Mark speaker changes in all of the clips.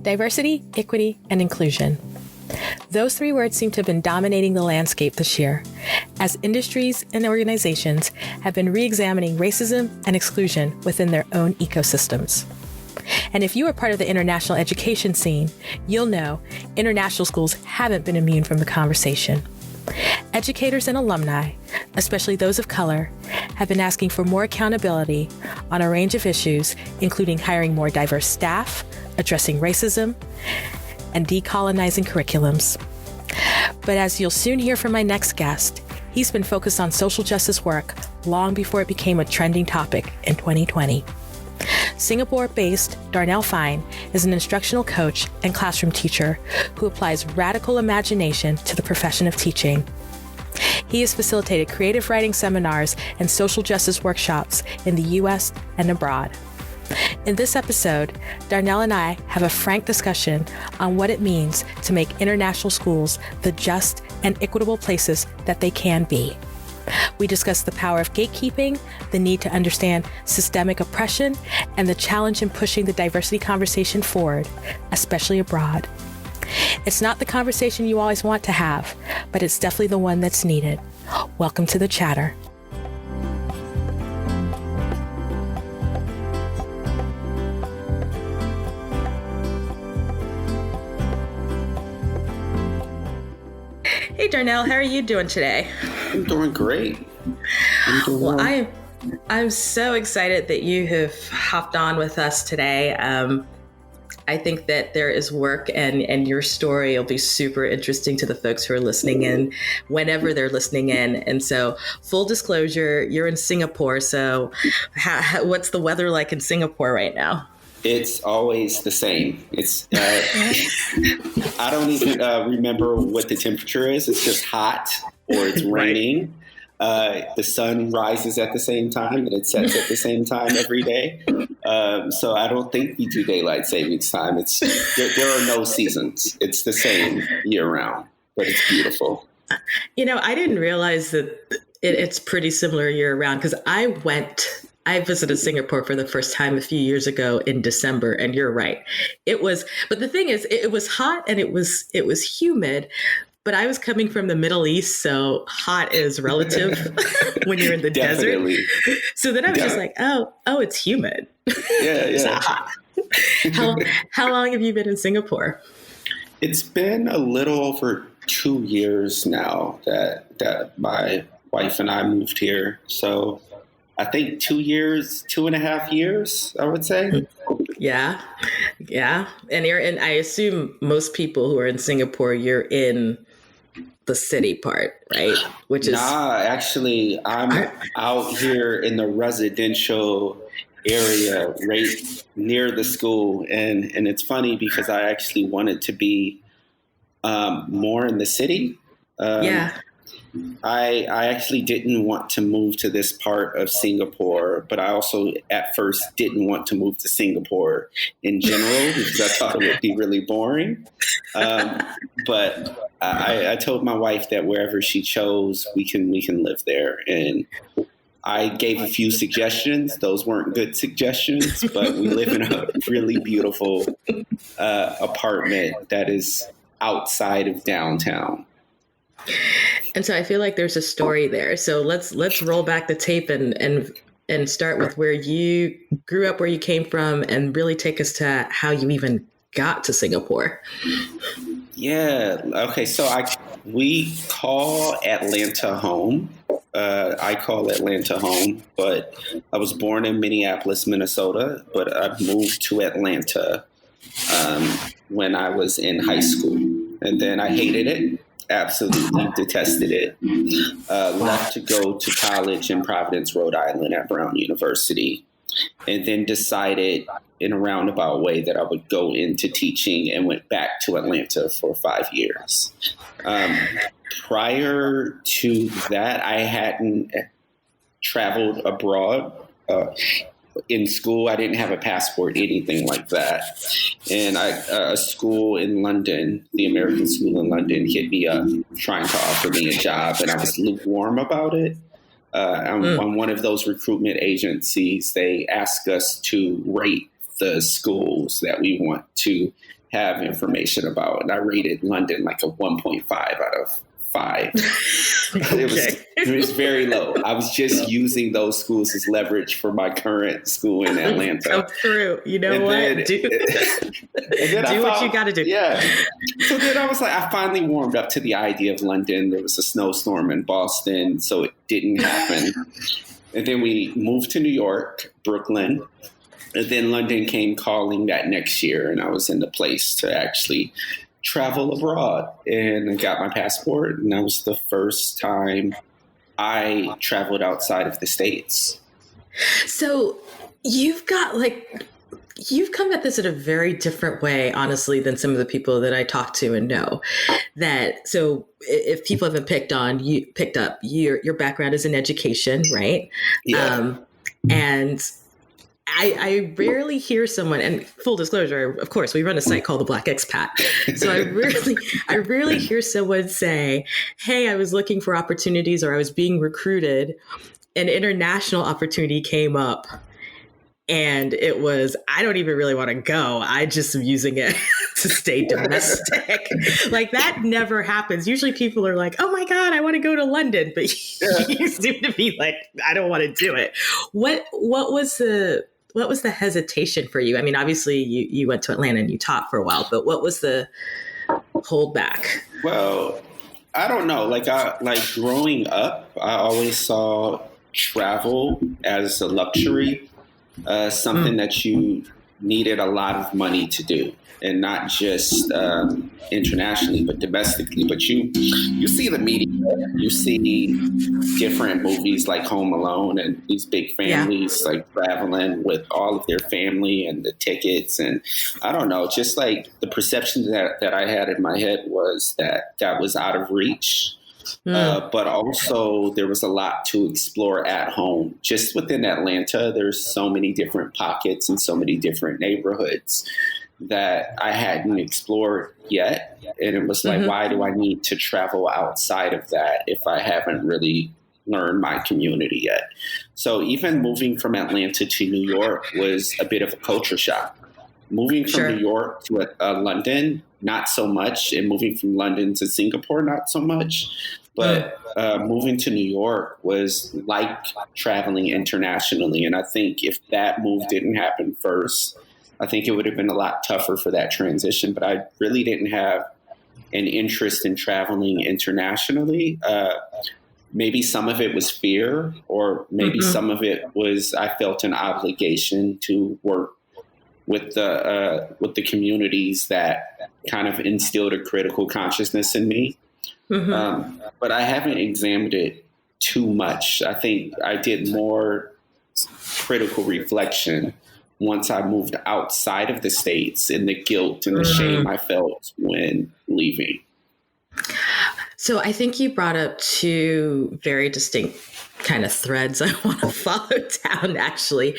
Speaker 1: Diversity, equity, and inclusion. Those three words seem to have been dominating the landscape this year, as industries and organizations have been re-examining racism and exclusion within their own ecosystems. And if you are part of the international education scene, you'll know international schools haven't been immune from the conversation. Educators and alumni, especially those of color, have been asking for more accountability on a range of issues, including hiring more diverse staff, addressing racism, and decolonizing curriculums. But as you'll soon hear from my next guest, he's been focused on social justice work long before it became a trending topic in 2020. Singapore-based Darnell Fine is an instructional coach and classroom teacher who applies radical imagination to the profession of teaching. He has facilitated creative writing seminars and social justice workshops in the U.S. and abroad. In this episode, Darnell and I have a frank discussion on what it means to make international schools the just and equitable places that they can be. We discuss the power of gatekeeping, the need to understand systemic oppression, and the challenge in pushing the diversity conversation forward, especially abroad. It's not the conversation you always want to have, but it's definitely the one that's needed. Welcome to the chatter. Hey, Darnell, how are you doing today?
Speaker 2: I'm doing great.
Speaker 1: I'm so excited that you have hopped on with us today. I think that there is work and your story will be super interesting to the folks who are listening in whenever they're listening in. And so full disclosure, you're in Singapore. So what's the weather like in Singapore right now?
Speaker 2: It's always the same. It's I don't even remember what the temperature is. It's just hot or it's raining. The sun rises at the same time and it sets at the same time every day. So I don't think we do daylight savings time. There are no seasons. It's the same year round, but it's beautiful.
Speaker 1: You know, I didn't realize that it's pretty similar year round because I visited Singapore for the first time a few years ago in December, and you're right. But the thing is, it was hot and it was humid, but I was coming from the Middle East, so hot is relative when you're in the desert. So then I was just like, oh, it's humid.
Speaker 2: Yeah.
Speaker 1: It's not hot. How long have you been in Singapore?
Speaker 2: It's been a little over 2 years now that my wife and I moved here. So I think 2 years, 2.5 years, I would say.
Speaker 1: Yeah. And I assume most people who are in Singapore, you're in the city part, right?
Speaker 2: Actually, I'm out here in the residential area right near the school. And it's funny because I actually wanted to be more in the city. I actually didn't want to move to this part of Singapore, but I also at first didn't want to move to Singapore in general because I thought it would be really boring. But I told my wife that wherever she chose, we can live there. And I gave a few suggestions. Those weren't good suggestions, but we live in a really beautiful apartment that is outside of downtown.
Speaker 1: And so I feel like there's a story there. So let's roll back the tape and start with where you grew up, where you came from, and really take us to how you even got to Singapore.
Speaker 2: Yeah. Okay. So we call Atlanta home. I call Atlanta home, but I was born in Minneapolis, Minnesota, but I moved to Atlanta when I was in high school, and then I hated it. Absolutely detested it. Left to go to college in Providence, Rhode Island at Brown University, and then decided in a roundabout way that I would go into teaching and went back to Atlanta for 5 years. Prior to that, I hadn't traveled abroad. In school, I didn't have a passport, anything like that. And a school in London, the American school in London, hit me up trying to offer me a job, and I was lukewarm about it. On one of those recruitment agencies, they ask us to rate the schools that we want to have information about. And I rated London like a 1.5 out of 5. It was very low. I was just using those schools as leverage for my current school in Atlanta.
Speaker 1: Come through. You know what? Do what you got to do.
Speaker 2: Yeah. So then I was like, I finally warmed up to the idea of London. There was a snowstorm in Boston, so it didn't happen. And then we moved to New York, Brooklyn. And then London came calling that next year, and I was in the place to actually travel abroad. And I got my passport, and that was the first time I traveled outside of the States.
Speaker 1: So you've come at this in a very different way, honestly, than some of the people that I talk to and know. So if people haven't picked up, your background is in education, right?
Speaker 2: Yeah.
Speaker 1: And I rarely hear someone, and full disclosure, of course, we run a site called the Black Expat. So I rarely hear someone say, hey, I was looking for opportunities, or I was being recruited. An international opportunity came up, and it was, I don't even really want to go. I just am using it to stay domestic. Like, that never happens. Usually people are like, oh my God, I want to go to London. But you seem to be like, I don't want to do it. What was the hesitation for you? I mean, obviously you went to Atlanta and you taught for a while, but what was the holdback?
Speaker 2: Well, I don't know. Like growing up, I always saw travel as a luxury, something that you needed a lot of money to do, and not just internationally, but domestically. But you see the media, you see different movies like Home Alone, and these big families like traveling with all of their family and the tickets. And I don't know, just like the perception that I had in my head was that was out of reach. But also there was a lot to explore at home. Just within Atlanta, there's so many different pockets and so many different neighborhoods that I hadn't explored yet. And it was like, why do I need to travel outside of that if I haven't really learned my community yet? So even moving from Atlanta to New York was a bit of a culture shock. Moving from New York to London, not so much. And moving from London to Singapore, not so much. But moving to New York was like traveling internationally. And I think if that move didn't happen first, I think it would have been a lot tougher for that transition. But I really didn't have an interest in traveling internationally. Maybe some of it was fear, or maybe some of it was I felt an obligation to work with the communities that kind of instilled a critical consciousness in me. But I haven't examined it too much. I think I did more critical reflection once I moved outside of the States, and the guilt and the shame I felt when leaving.
Speaker 1: So I think you brought up two very distinct kind of threads I want to follow down, actually.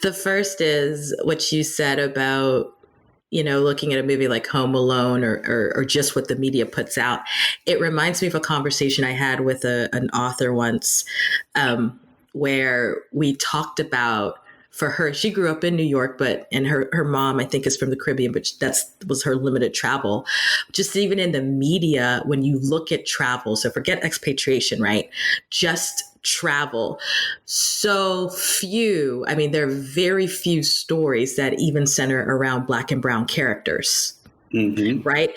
Speaker 1: The first is what you said about, looking at a movie like Home Alone or just what the media puts out. It reminds me of a conversation I had with an author once, where we talked about, for her, she grew up in New York, and her mom, I think, is from the Caribbean, but that was her limited travel. Just even in the media, when you look at travel, so forget expatriation, right? Just travel. So few, there are very few stories that even center around Black and brown characters. Right.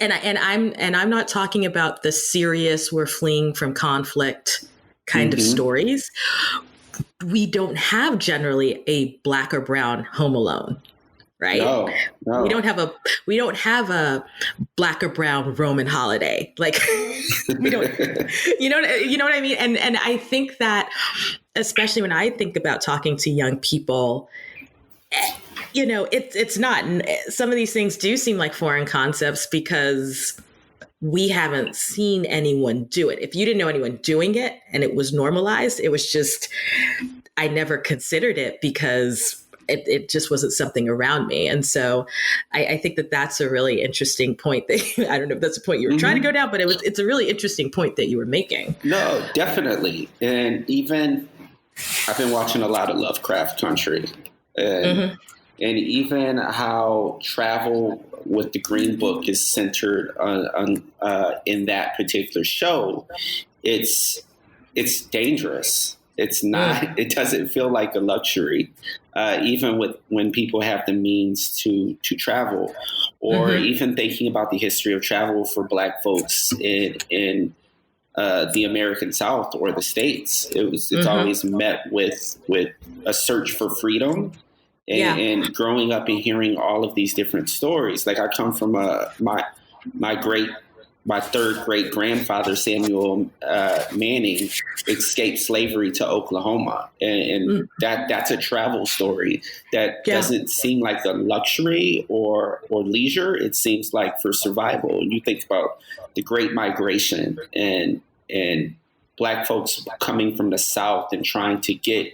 Speaker 1: I'm not talking about the serious, we're fleeing from conflict kind of stories. We don't have generally a Black or brown Home Alone, right?
Speaker 2: No.
Speaker 1: We don't have a Black or brown Roman holiday. Like we don't, you know what I mean? And I think that, especially when I think about talking to young people, it's not, some of these things do seem like foreign concepts because we haven't seen anyone do it. If you didn't know anyone doing it and it was normalized, it was just, I never considered it because it just wasn't something around me. And so I think that that's a really interesting point that, I don't know if that's a point you were trying to go down, but it's a really interesting point that you were making.
Speaker 2: No, definitely. And even I've been watching a lot of Lovecraft Country, and and even how travel with the Green Book is centered on in that particular show, it's dangerous. It's not. It doesn't feel like a luxury, even with when people have the means to travel, or even thinking about the history of travel for Black folks in the American South or the States. It's always met with a search for freedom. And growing up and hearing all of these different stories, like I come from my third great grandfather, Samuel Manning, escaped slavery to Oklahoma. And that's a travel story that doesn't seem like a luxury or leisure. It seems like for survival. You think about the Great Migration and Black folks coming from the South and trying to get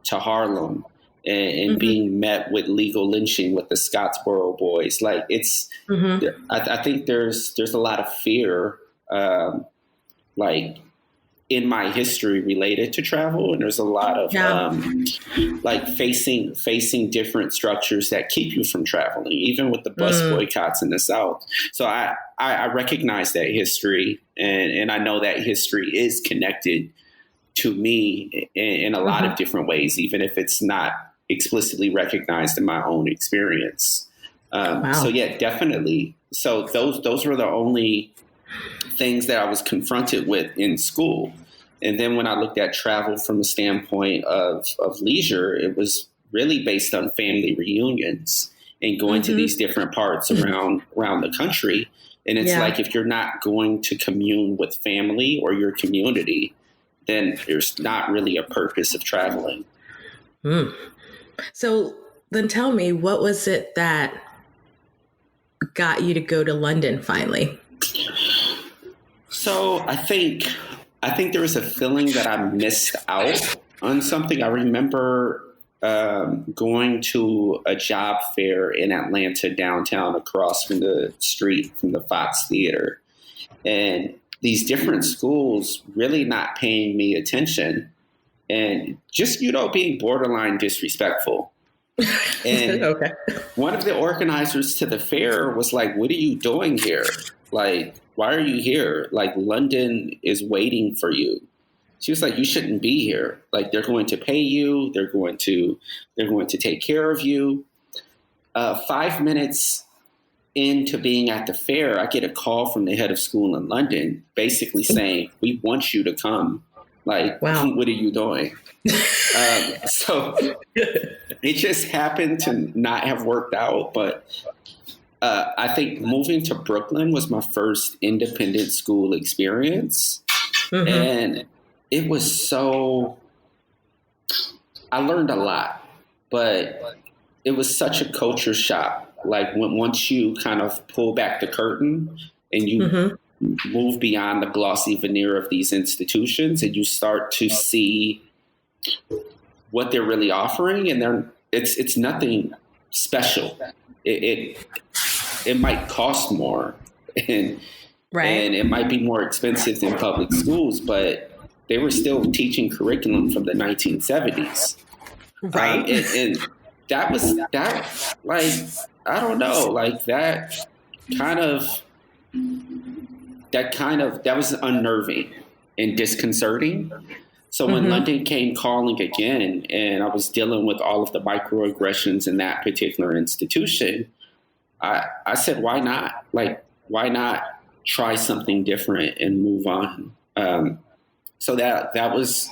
Speaker 2: to Harlem and being met with legal lynching with the Scottsboro Boys. Like it's, I think there's a lot of fear, like in my history related to travel. And there's a lot of, like facing different structures that keep you from traveling, even with the bus boycotts in the South. So I recognize that history, and I know that history is connected to me in a lot of different ways, even if it's not explicitly recognized in my own experience. So yeah, definitely. So those were the only things that I was confronted with in school. And then when I looked at travel from a standpoint of leisure, it was really based on family reunions and going to these different parts around the country. And it's like, if you're not going to commune with family or your community, then there's not really a purpose of traveling.
Speaker 1: So then tell me, what was it that got you to go to London finally?
Speaker 2: So I think there was a feeling that I missed out on something. I remember going to a job fair in Atlanta downtown across from the street from the Fox Theater, and these different schools really not paying me attention and just, being borderline disrespectful. And one of the organizers to the fair was like, "What are you doing here? Like, why are you here? Like, London is waiting for you." She was like, "You shouldn't be here. Like, they're going to pay you. They're going to take care of you." 5 minutes into being at the fair, I get a call from the head of school in London, basically saying, "We want you to come." Like, what are you doing? So it just happened to not have worked out. But I think moving to Brooklyn was my first independent school experience. And it was I learned a lot, but it was such a culture shock. Like once you kind of pull back the curtain and you move beyond the glossy veneer of these institutions and you start to see what they're really offering, and it's nothing special. It might cost more and it might be more expensive than public schools, but they were still teaching curriculum from the 1970s. And that was like, I don't know, like that was unnerving and disconcerting. So when London came calling again, and I was dealing with all of the microaggressions in that particular institution, I said, why not? Like, why not try something different and move on? So that was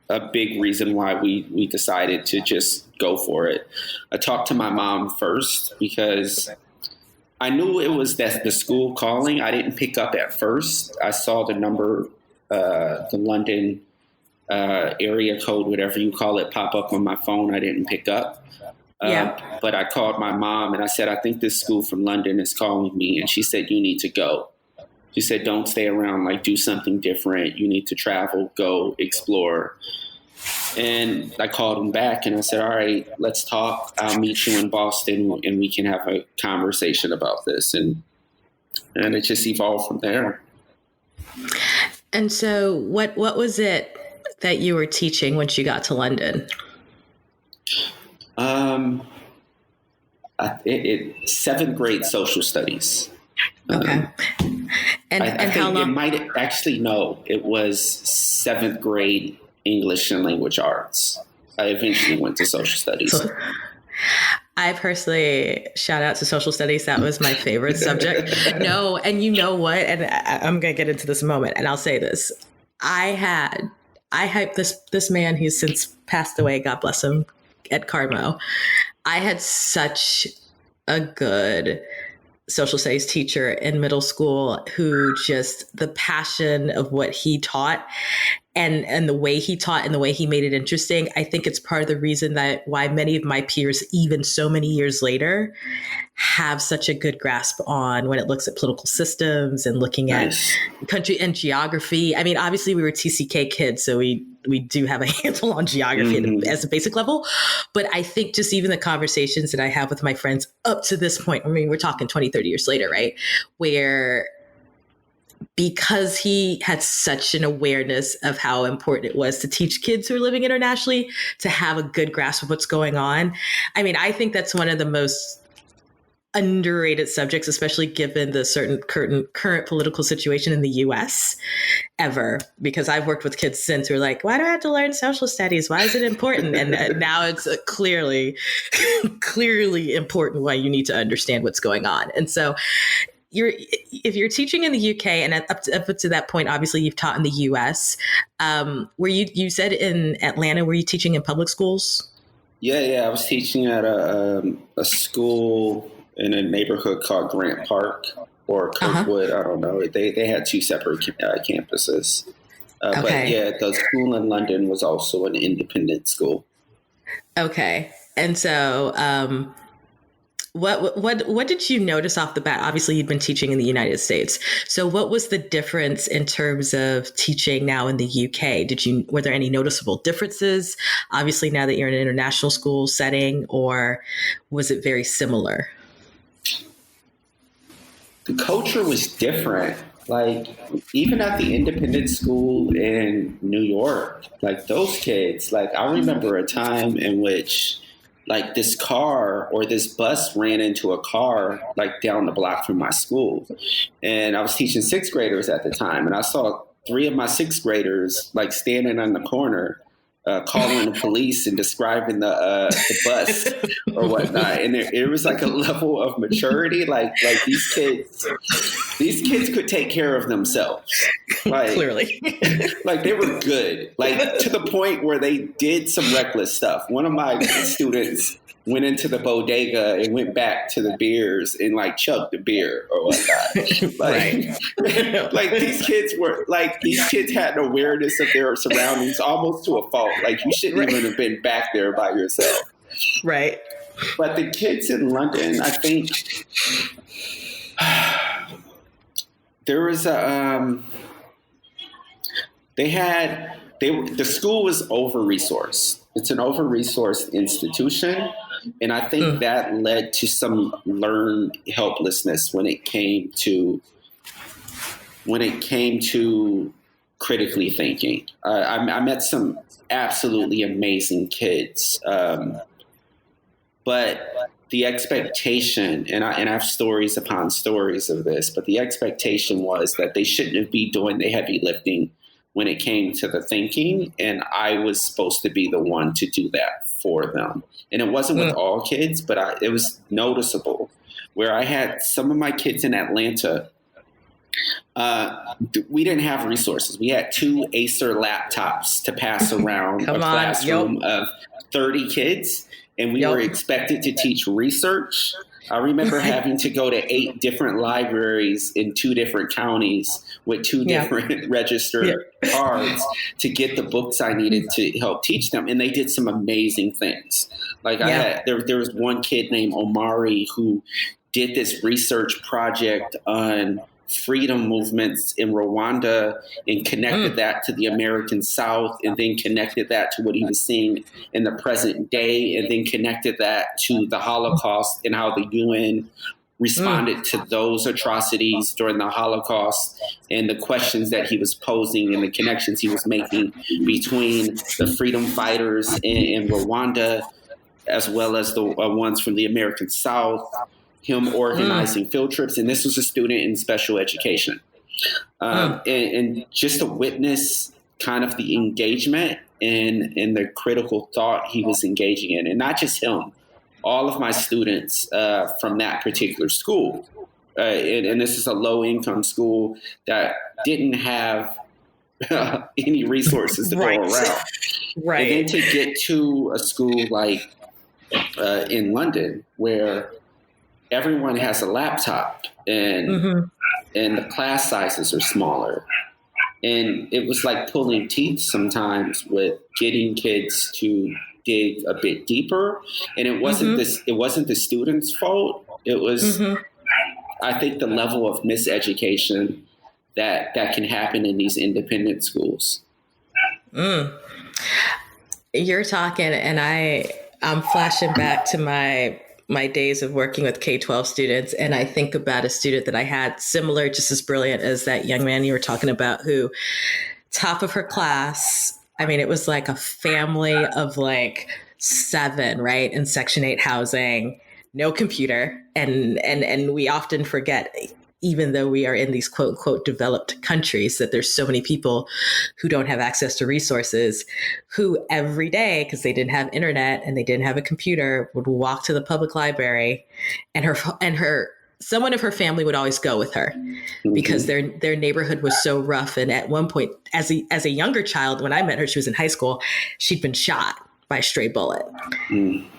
Speaker 2: a big reason why we decided to just go for it. I talked to my mom first because I knew it was the school calling. I didn't pick up at first. I saw the number, the London area code, whatever you call it, pop up on my phone. I didn't pick up. But I called my mom and I said, "I think this school from London is calling me." And she said, "You need to go." She said, "Don't stay around, like do something different. You need to travel, go explore." And I called him back and I said, "All right, let's talk. I'll meet you in Boston and we can have a conversation about this." And it just evolved from there.
Speaker 1: And so what was it that you were teaching once you got to London?
Speaker 2: Seventh grade social studies.
Speaker 1: Okay. And
Speaker 2: I think
Speaker 1: how long?
Speaker 2: it might actually, no, it was seventh grade English and language arts. I eventually went to social studies.
Speaker 1: So, I personally, shout out to social studies. That was my favorite subject. No, and you know what? And I'm going to get into this in a moment, and I'll say this. I hyped this man who's since passed away, God bless him, at Carmo. I had such a good social studies teacher in middle school who just the passion of what he taught and the way he taught and the way he made it interesting. I think it's part of the reason that why many of my peers, even so many years later, have such a good grasp on when it looks at political systems and looking at country and geography. I mean, obviously we were TCK kids, so we do have a handle on geography as a basic level. But I think just even the conversations that I have with my friends up to this point, I mean, we're talking 20, 30 years later, right? Where because he had such an awareness of how important it was to teach kids who are living internationally to have a good grasp of what's going on. I mean, I think that's one of the most underrated subjects, especially given the certain current political situation in the US ever, because I've worked with kids since who are like, why do I have to learn social studies? Why is it important? And now it's clearly important why you need to understand what's going on. And so if you're teaching in the UK and up to that point, obviously you've taught in the US, were you said in Atlanta, were you teaching in public schools?
Speaker 2: Yeah. I was teaching at a school in a neighborhood called Grant Park or Kirkwood. I don't know. They had two separate campuses.
Speaker 1: Okay.
Speaker 2: But yeah, the school in London was also an independent school.
Speaker 1: Okay. And so what did you notice off the bat? Obviously, you'd been teaching in the United States. So what was the difference in terms of teaching now in the UK? Were there any noticeable differences? Obviously, now that you're in an international school setting, or was it very similar?
Speaker 2: The culture was different. Like, even at the independent school in New York, like those kids, like I remember a time in which like this car or this bus ran into a car like down the block from my school. And I was teaching sixth graders at the time. And I saw three of my sixth graders like standing on the corner, calling the police and describing the bus or whatnot. And it was like a level of maturity. Like these kids could take care of themselves. Like, clearly. Like they were good, like to the point where they did some reckless stuff. One of my students went into the bodega and went back to the beers and like chugged the beer or whatnot. Like these kids had an awareness of their surroundings almost to a fault. Like you shouldn't even have been back there by yourself. Right. But the kids in London, I think there was the school was over-resourced. It's an over-resourced institution. And I think that led to some learned helplessness when it came to critically thinking. I met some absolutely amazing kids, but the expectation, and I have stories upon stories of this, but the expectation was that they shouldn't be doing the heavy lifting when it came to the thinking, and I was supposed to be the one to do that for them. And it wasn't with all kids, but it was noticeable where I had some of my kids in Atlanta. We didn't have resources. We had 2 Acer laptops to pass around a classroom of 30 kids, and we were expected to teach research. I remember having to go to 8 different libraries in 2 different counties with 2 different registered cards to get the books I needed to help teach them. And they did some amazing things. Like there was one kid named Omari who did this research project on freedom movements in Rwanda and connected that to the American South, and then connected that to what he was seeing in the present day, and then connected that to the Holocaust and how the UN responded to those atrocities during the Holocaust, and the questions that he was posing and the connections he was making between the freedom fighters in Rwanda as well as the ones from the American South, him organizing field trips. And this was a student in special education. And just to witness kind of the engagement and the critical thought he was engaging in, and not just him, all of my students from that particular school. And this is a low-income school that didn't have any resources to go around.
Speaker 1: Right.
Speaker 2: And then to get to a school like in London, where everyone has a laptop and the class sizes are smaller. And it was like pulling teeth sometimes with getting kids to dig a bit deeper. And it wasn't it wasn't the students' fault. It was, I think, the level of miseducation that can happen in these independent schools.
Speaker 1: You're talking, and I'm flashing back to my days of working with K-12 students, and I think about a student that I had similar, just as brilliant as that young man you were talking about, who top of her class. I mean, it was like a family of like 7, right? In Section 8 housing, no computer. And we often forget, even though we are in these quote unquote developed countries, that there's so many people who don't have access to resources, who every day, because they didn't have internet and they didn't have a computer, would walk to the public library, and someone of her family would always go with her because their neighborhood was so rough. And at one point, as a younger child, when I met her, she was in high school, she'd been shot by a stray bullet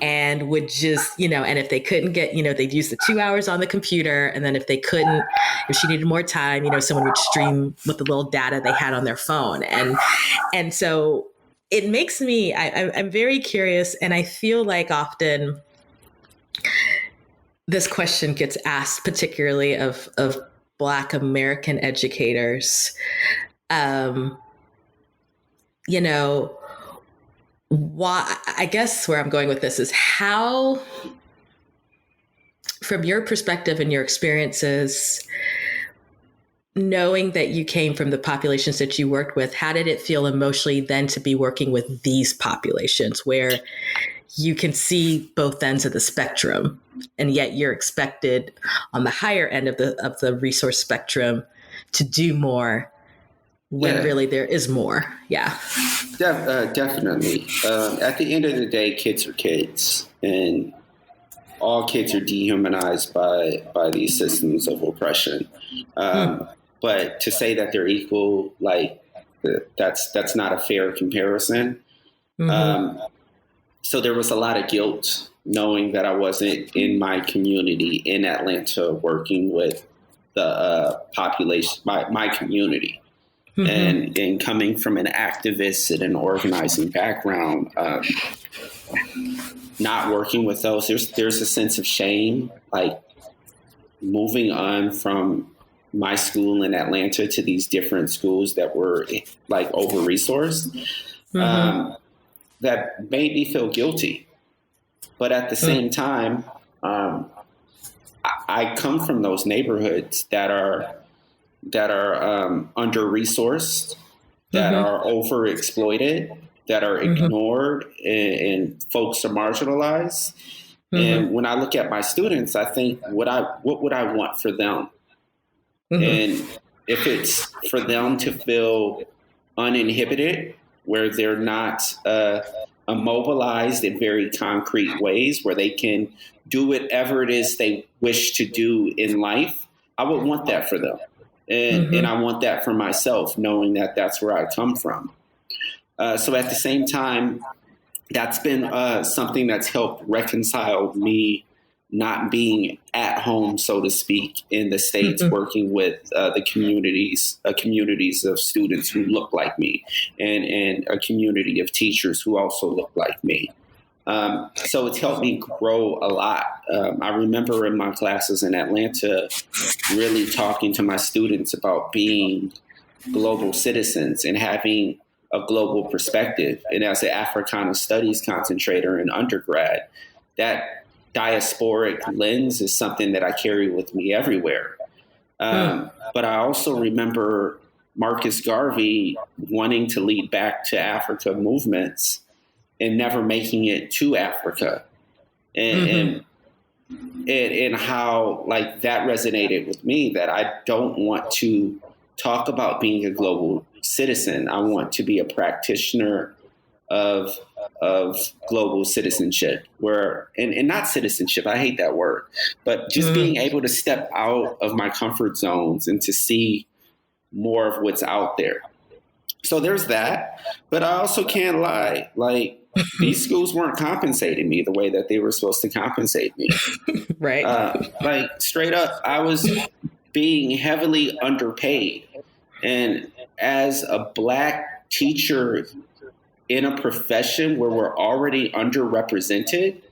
Speaker 1: and would just, and if they couldn't get, they'd use the 2 hours on the computer. And then if she needed more time, someone would stream with the little data they had on their phone. And so it makes me, I'm very curious. And I feel like often this question gets asked, particularly of Black American educators, why, I guess where I'm going with this is how, from your perspective and your experiences, knowing that you came from the populations that you worked with, how did it feel emotionally then to be working with these populations where you can see both ends of the spectrum, and yet you're expected on the higher end of the resource spectrum to do more when really there is more? Yeah.
Speaker 2: Definitely. At the end of the day, kids are kids, and all kids are dehumanized by these systems of oppression. But to say that they're equal, like that's not a fair comparison. So there was a lot of guilt knowing that I wasn't in my community in Atlanta working with the population, my community. And coming from an activist and an organizing background, not working with those, there's a sense of shame, like moving on from my school in Atlanta to these different schools that were like over-resourced, that made me feel guilty. But at the same time, I come from those neighborhoods that are under-resourced, that are overexploited, that are ignored, and folks are marginalized. And when I look at my students, I think, what would I want for them? And if it's for them to feel uninhibited, where they're not immobilized in very concrete ways, where they can do whatever it is they wish to do in life, I would want that for them. And I want that for myself, knowing that that's where I come from. So at the same time, that's been something that's helped reconcile me not being at home, so to speak, in the States, working with the communities of students who look like me, and a community of teachers who also look like me. So it's helped me grow a lot. I remember in my classes in Atlanta really talking to my students about being global citizens and having a global perspective. And as an Africana Studies concentrator in undergrad, that diasporic lens is something that I carry with me everywhere. But I also remember Marcus Garvey wanting to lead back to Africa movements and never making it to Africa. and and how like that resonated with me, that I don't want to talk about being a global citizen. I want to be a practitioner of global citizenship, where and not citizenship, I hate that word, but just being able to step out of my comfort zones and to see more of what's out there. So there's that. But I also can't lie. Like, these schools weren't compensating me the way that they were supposed to compensate me.
Speaker 1: Right.
Speaker 2: Like, straight up, I was being heavily underpaid. And as a Black teacher in a profession where we're already underrepresented,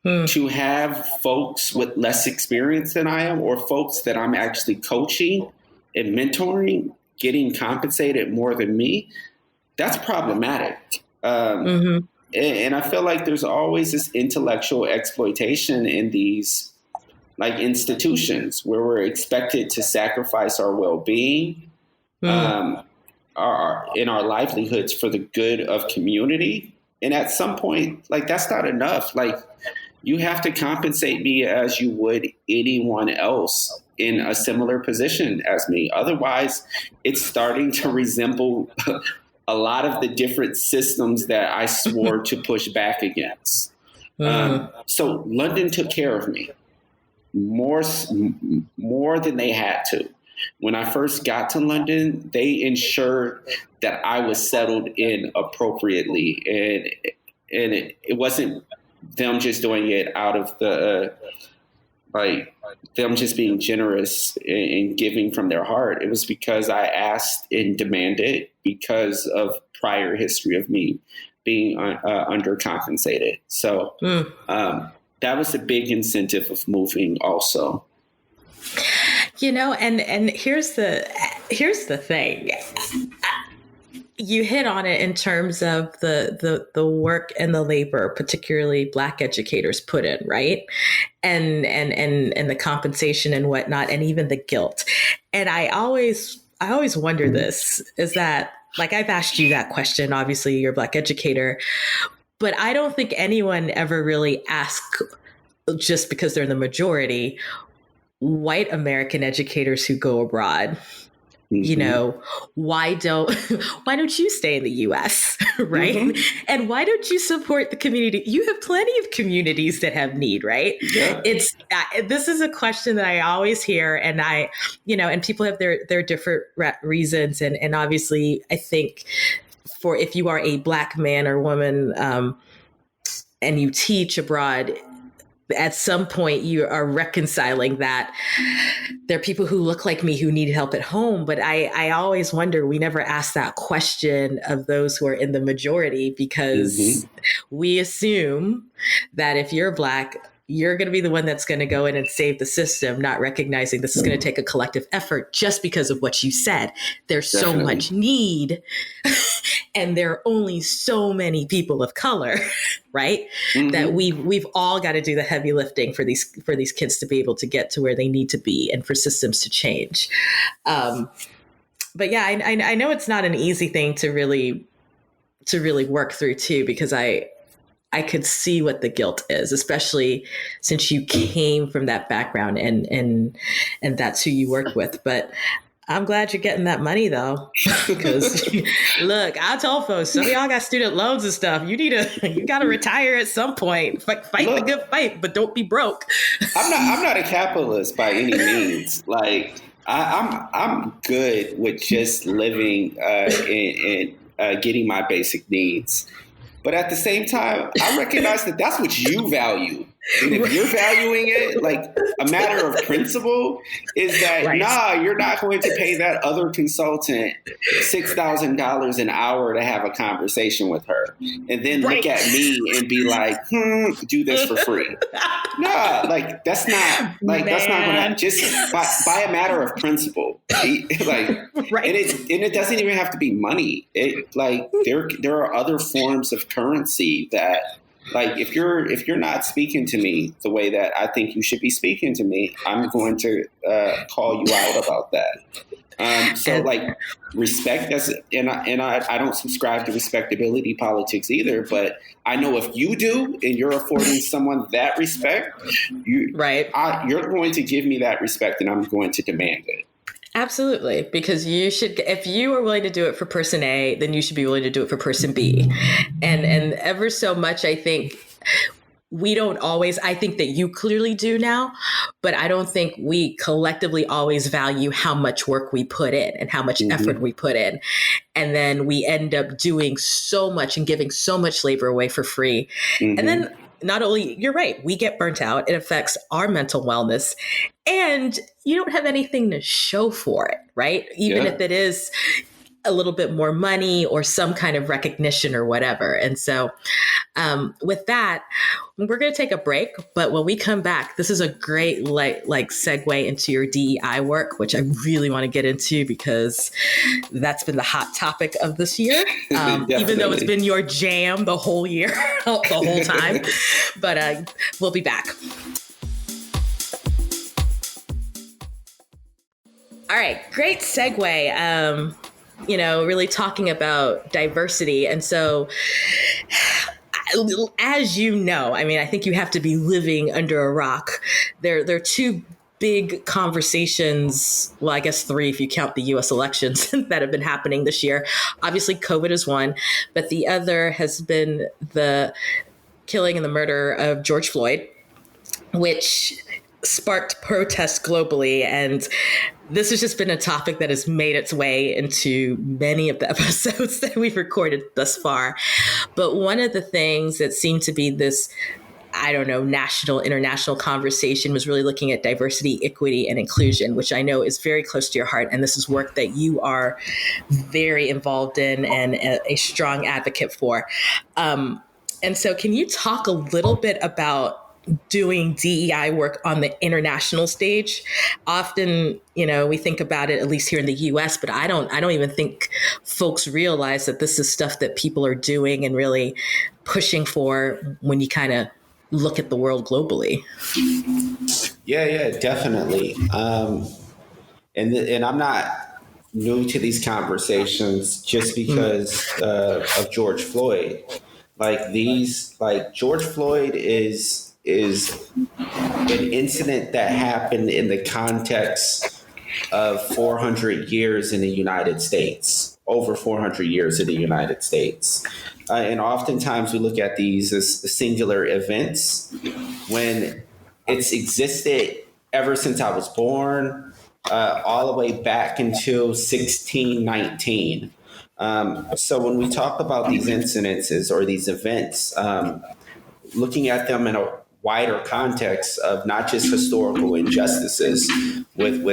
Speaker 2: to have folks with less experience than I am, or folks that I'm actually coaching and mentoring, getting compensated more than me, that's problematic. And I feel like there's always this intellectual exploitation in these like institutions where we're expected to sacrifice our well-being, in our livelihoods for the good of community. And at some point, like, that's not enough. Like, you have to compensate me as you would anyone else in a similar position as me. Otherwise, it's starting to resemble a lot of the different systems that I swore to push back against. So London took care of me more than they had to. When I first got to London, they ensured that I was settled in appropriately, and it wasn't them just doing it out of the like them just being generous and giving from their heart. It was because I asked and demanded, because of prior history of me being undercompensated. So that was a big incentive of moving also.
Speaker 1: You know, and here's the thing. You hit on it in terms of the work and the labor, particularly Black educators put in, right? And the compensation and whatnot, and even the guilt. And I always wonder this, is that, like, I've asked you that question, obviously you're a Black educator, but I don't think anyone ever really asks, just because they're the majority, white American educators who go abroad, you know, why don't you stay in the US, right? And why don't you support the community? You have plenty of communities that have need, right? Yeah. This is a question that I always hear, and and people have their different reasons. And obviously, I think for if you are a Black man or woman and you teach abroad, at some point you are reconciling that there are people who look like me who need help at home. But I always wonder, we never ask that question of those who are in the majority, because we assume that if you're Black, you're going to be the one that's going to go in and save the system, not recognizing this is going to take a collective effort just because of what you said. There's so much need and there are only so many people of color, right? That we've all got to do the heavy lifting for these kids to be able to get to where they need to be and for systems to change. But yeah, I know it's not an easy thing to really work through too, because I could see what the guilt is, especially since you came from that background and that's who you work with. But I'm glad you're getting that money though, because look, I told folks, some of y'all got student loans and stuff. You got to retire at some point. Fight the good fight, but don't be broke.
Speaker 2: I'm not a capitalist by any means. Like, I'm good with just living and getting my basic needs. But at the same time, I recognize that that's what you value. And if you're valuing it, like, a matter of principle is that, you're not going to pay that other consultant $6,000 an hour to have a conversation with her. And then look at me and be like, do this for free. No, like, that's not going to, just by a matter of principle. Like, and it doesn't even have to be money. There are other forms of currency that Like if you're not speaking to me the way that I think you should be speaking to me, I'm going to call you out about that. So
Speaker 1: And
Speaker 2: like respect does, I don't subscribe to respectability politics either, but I know if you do and you're affording someone that respect,
Speaker 1: right.
Speaker 2: you're going to give me that respect and I'm going to demand it.
Speaker 1: Absolutely, because you should. If you are willing to do it for person A, then you should be willing to do it for person B, and ever so much, I think we don't always. I think that you clearly do now, but I don't think we collectively always value how much work we put in and how much effort
Speaker 2: Mm-hmm.
Speaker 1: we put in, and then we end up doing so much and giving so much labor away for free, and
Speaker 2: Mm-hmm.
Speaker 1: then. Not only, you're right, we get burnt out. It affects our mental wellness, and you don't have anything to show for it, right? Even
Speaker 2: Yeah.
Speaker 1: if it is a little bit more money or some kind of recognition or whatever. And so, with that, we're going to take a break. But when we come back, this is a great like segue into your DEI work, which I really want to get into because that's been the hot topic of this year. Even though it's been your jam the whole year, the whole time. But we'll be back. All right, great segue. Really talking about diversity. And so, as you know, I mean, I think you have to be living under a rock. There are two big conversations, well, I guess three if you count the US elections that have been happening this year. Obviously, COVID is one, but the other has been the killing and the murder of George Floyd, which sparked protests globally. And this has just been a topic that has made its way into many of the episodes that we've recorded thus far. But one of the things that seemed to be this, I don't know, national, international conversation was really looking at diversity, equity, and inclusion, which I know is very close to your heart. And this is work that you are very involved in and a strong advocate for. And so can you talk a little bit about doing DEI work on the international stage? Often, we think about it, at least here in the US, but I don't even think folks realize that this is stuff that people are doing and really pushing for when you kind of look at the world globally.
Speaker 2: Yeah, definitely. And I'm not new to these conversations just because of George Floyd. Like George Floyd is an incident that happened in the context of 400 years in the United States, over 400 years in the United States. And oftentimes we look at these as singular events when it's existed ever since I was born, all the way back until 1619. So when we talk about these incidences or these events, looking at them in a wider context of not just historical injustices with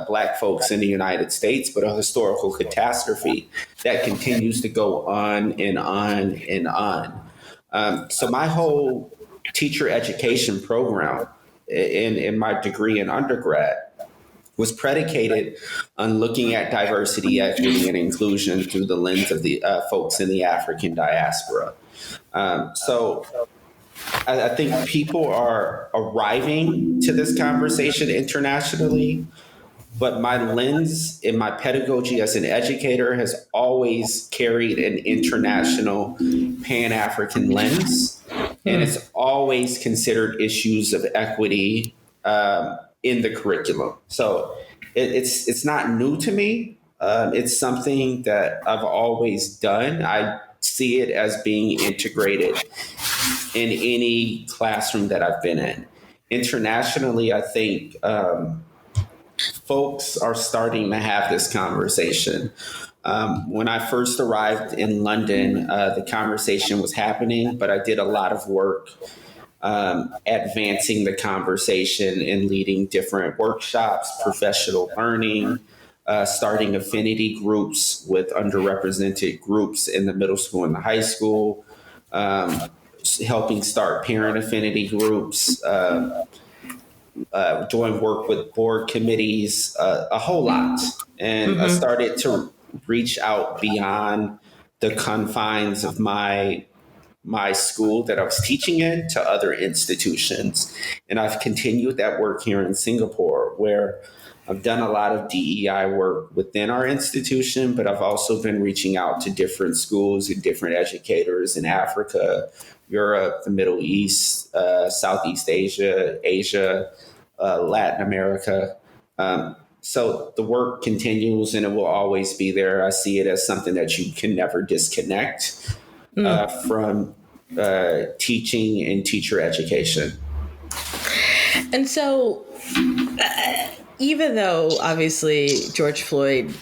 Speaker 2: Black folks in the United States, but a historical catastrophe that continues to go on and on and on. So my whole teacher education program in my degree in undergrad was predicated on looking at diversity, equity, and inclusion through the lens of the folks in the African diaspora. So I think people are arriving to this conversation internationally, but my lens in my pedagogy as an educator has always carried an international Pan-African lens, and it's always considered issues of equity in the curriculum. So it's not new to me. It's something that I've always done. I see it as being integrated in any classroom that I've been in. Internationally, I think folks are starting to have this conversation. When I first arrived in London, the conversation was happening, but I did a lot of work advancing the conversation and leading different workshops, professional learning, starting affinity groups with underrepresented groups in the middle school and the high school, helping start parent affinity groups, doing work with board committees, a whole lot. And I started to reach out beyond the confines of my my school that I was teaching in to other institutions. And I've continued that work here in Singapore, where I've done a lot of DEI work within our institution, but I've also been reaching out to different schools and different educators in Africa, Europe, the Middle East, Southeast Asia, Latin America. So the work continues and it will always be there. I see it as something that you can never disconnect from teaching and teacher education.
Speaker 1: And so, even though obviously George Floyd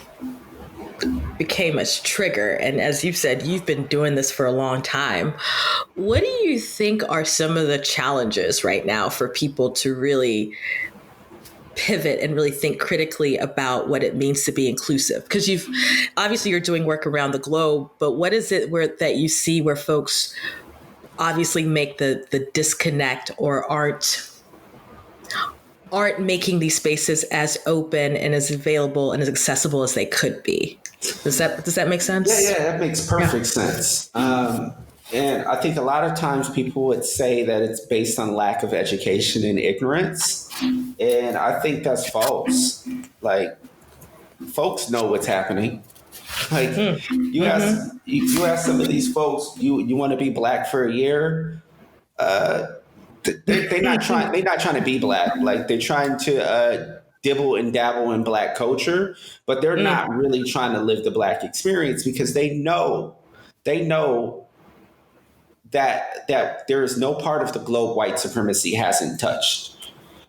Speaker 1: became a trigger, and as you've said, you've been doing this for a long time, what do you think are some of the challenges right now for people to really pivot and really think critically about what it means to be inclusive? Because you're doing work around the globe, but what is it that you see where folks obviously make the disconnect or aren't making these spaces as open and as available and as accessible as they could be? Does that make sense?
Speaker 2: Yeah, that makes perfect sense. And I think a lot of times people would say that it's based on lack of education and ignorance. And I think that's false. Like, folks know what's happening. Like, you ask some of these folks, you want to be Black for a year? They're not trying to be Black. Like, they're trying to dibble and dabble in Black culture, but they're not really trying to live the Black experience, because they know that there is no part of the globe white supremacy hasn't touched.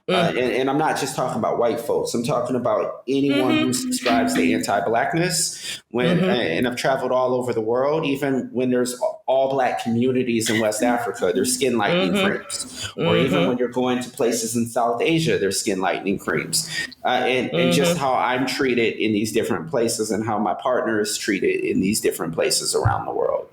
Speaker 2: And I'm not just talking about white folks. I'm talking about anyone who subscribes to anti-Blackness. And I've traveled all over the world, even when there's all Black communities in West Africa, there's skin lightening creams. Or even when you're going to places in South Asia, there's skin lightening creams. And just how I'm treated in these different places and how my partner is treated in these different places around the world.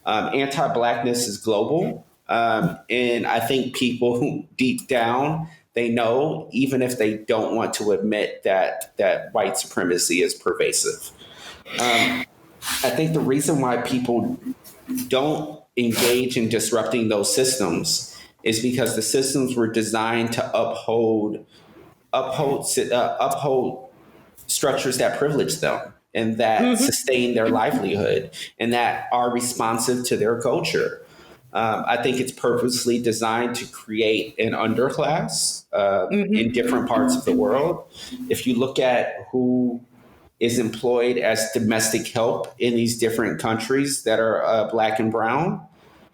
Speaker 2: Anti-Blackness is global. And I think people who deep down, they know, even if they don't want to admit that white supremacy is pervasive. I think the reason why people don't engage in disrupting those systems is because the systems were designed to uphold structures that privilege them and that sustain their livelihood and that are responsive to their culture. I think it's purposely designed to create an underclass in different parts of the world. If you look at who is employed as domestic help in these different countries that are Black and brown,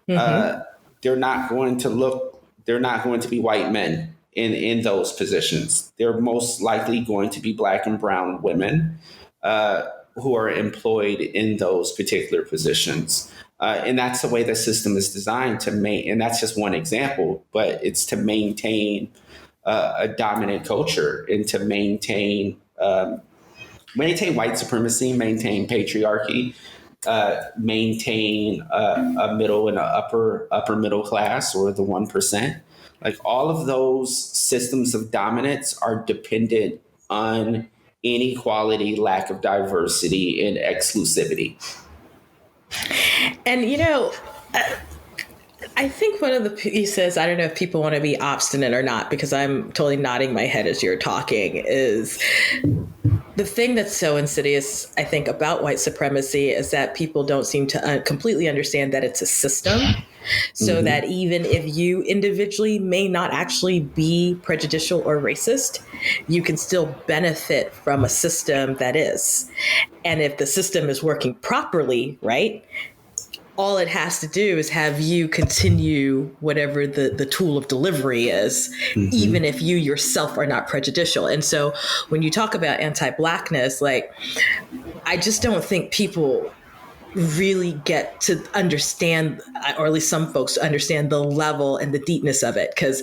Speaker 2: they're not going to be white men in those positions. They're most likely going to be Black and brown women who are employed in those particular positions. And that's the way the system is designed to and that's just one example, but it's to maintain a dominant culture and to maintain white supremacy, maintain patriarchy, maintain a middle and upper middle class, or the 1%. Like, all of those systems of dominance are dependent on inequality, lack of diversity, and exclusivity.
Speaker 1: And, I think one of the pieces, I don't know if people want to be obstinate or not, because I'm totally nodding my head as you're talking, is the thing that's so insidious, I think, about white supremacy is that people don't seem to completely understand that it's a system. So that even if you individually may not actually be prejudicial or racist, you can still benefit from a system that is. And if the system is working properly, right, all it has to do is have you continue whatever the tool of delivery is, even if you yourself are not prejudicial. And so when you talk about anti-Blackness, like, I just don't think people really get to understand, or at least some folks understand, the level and the deepness of it, because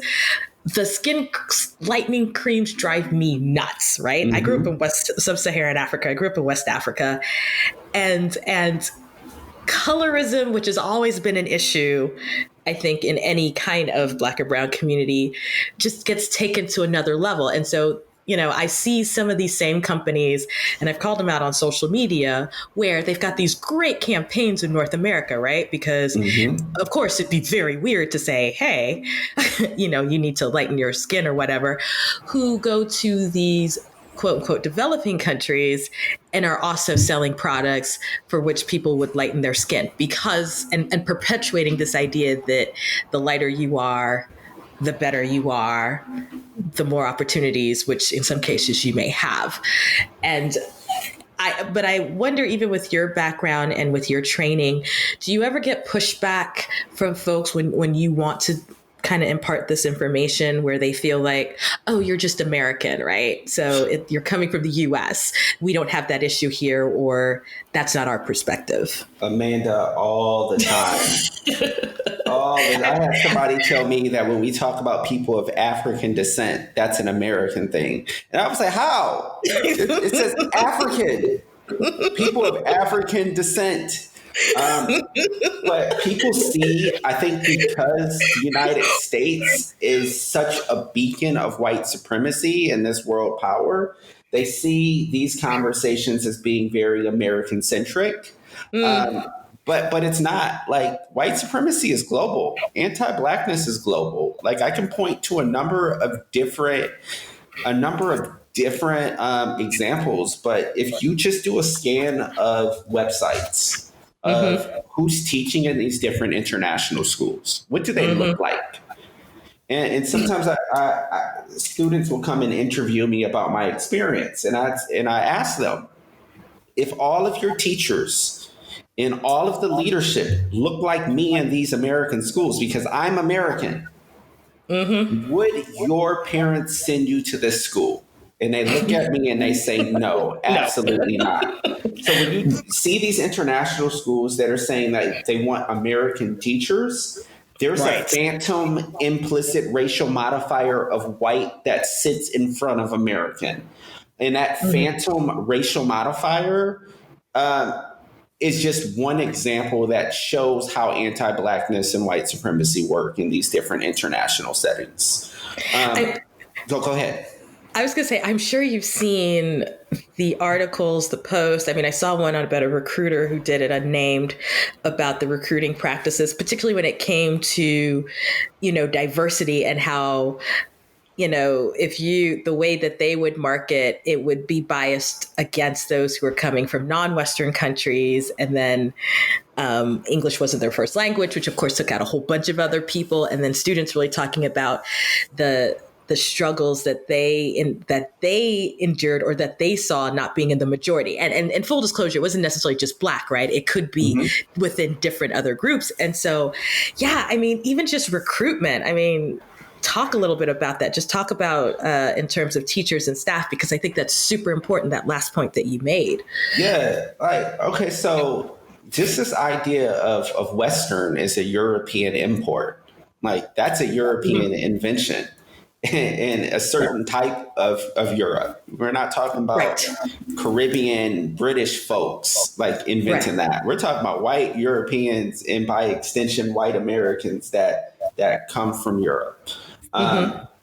Speaker 1: the skin lightening creams drive me nuts, right? I grew up in sub-Saharan Africa. I grew up in West Africa, and colorism, which has always been an issue, I think, in any kind of Black or brown community, just gets taken to another level. And so I see some of these same companies, and I've called them out on social media, where they've got these great campaigns in North America, right? Because
Speaker 2: Mm-hmm.
Speaker 1: of course it'd be very weird to say, hey, you need to lighten your skin or whatever, who go to these quote unquote developing countries and are also selling products for which people would lighten their skin, because and perpetuating this idea that the lighter you are, the better you are, the more opportunities, which in some cases you may have. And but I wonder, even with your background and with your training, do you ever get pushback from folks when you want to kind of impart this information, where they feel like, oh, you're just American, right? So you're coming from the US. We don't have that issue here, or that's not our perspective.
Speaker 2: Amanda, all the time. I had somebody tell me that when we talk about people of African descent, that's an American thing. And I was like, how? It says African. People of African descent. But people see, I think because the United States is such a beacon of white supremacy and this world power, they see these conversations as being very American centric. But it's not. Like, white supremacy is global. Anti-blackness is global. Like, I can point to a number of different examples. But if you just do a scan of websites of who's teaching in these different international schools, what do they look like? And sometimes students will come and interview me about my experience, and I ask them, if all of your teachers and all of the leadership look like me in these American schools, because I'm American, would your parents send you to this school? And they look at me and they say, no, absolutely not. So when you see these international schools that are saying that they want American teachers, there's a phantom implicit racial modifier of white that sits in front of American. And that phantom racial modifier is just one example that shows how anti-blackness and white supremacy work in these different international settings. Go ahead.
Speaker 1: I was going to say, I'm sure you've seen the articles, the posts. I mean, I saw one about a recruiter who did it unnamed about the recruiting practices, particularly when it came to, diversity, and how, the way that they would market, it would be biased against those who are coming from non-Western countries. And then English wasn't their first language, which of course took out a whole bunch of other people. And then students really talking about the struggles that they endured, or that they saw not being in the majority. And full disclosure, it wasn't necessarily just Black, right? It could be within different other groups. And so, yeah, I mean, even just recruitment, I mean, talk a little bit about that. Just talk about in terms of teachers and staff, because I think that's super important, that last point that you made.
Speaker 2: Yeah. Okay. So just this idea of Western is a European import. Like, that's a European invention. In a certain type of Europe. We're not talking about Caribbean, British folks like inventing that. We're talking about white Europeans, and by extension, white Americans that come from Europe.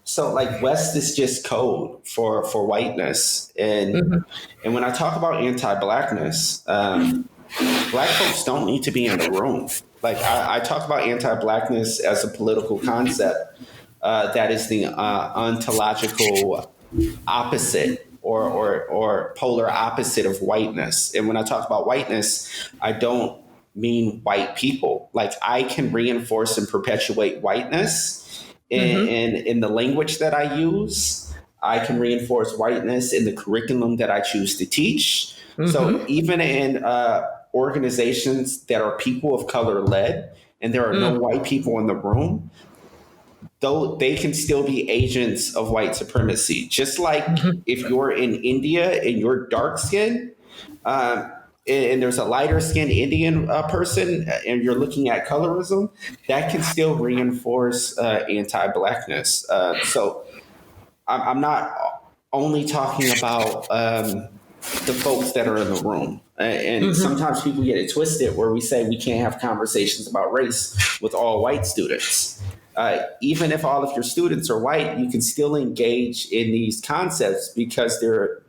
Speaker 2: So like, West is just code for whiteness. And when I talk about anti-blackness, Black folks don't need to be in the room. Like, I talk about anti-blackness as a political concept. That is the ontological opposite or polar opposite of whiteness. And when I talk about whiteness, I don't mean white people. Like, I can reinforce and perpetuate whiteness in the language that I use. I can reinforce whiteness in the curriculum that I choose to teach. So even in organizations that are people of color led, and there are no white people in the room, though they can still be agents of white supremacy. Just like if you're in India and you're dark skinned, and there's a lighter skinned Indian person, and you're looking at colorism, that can still reinforce anti-blackness. So I'm not only talking about the folks that are in the room. And sometimes people get it twisted, where we say we can't have conversations about race with all white students. even if all of your students are white, you can still engage in these concepts because they're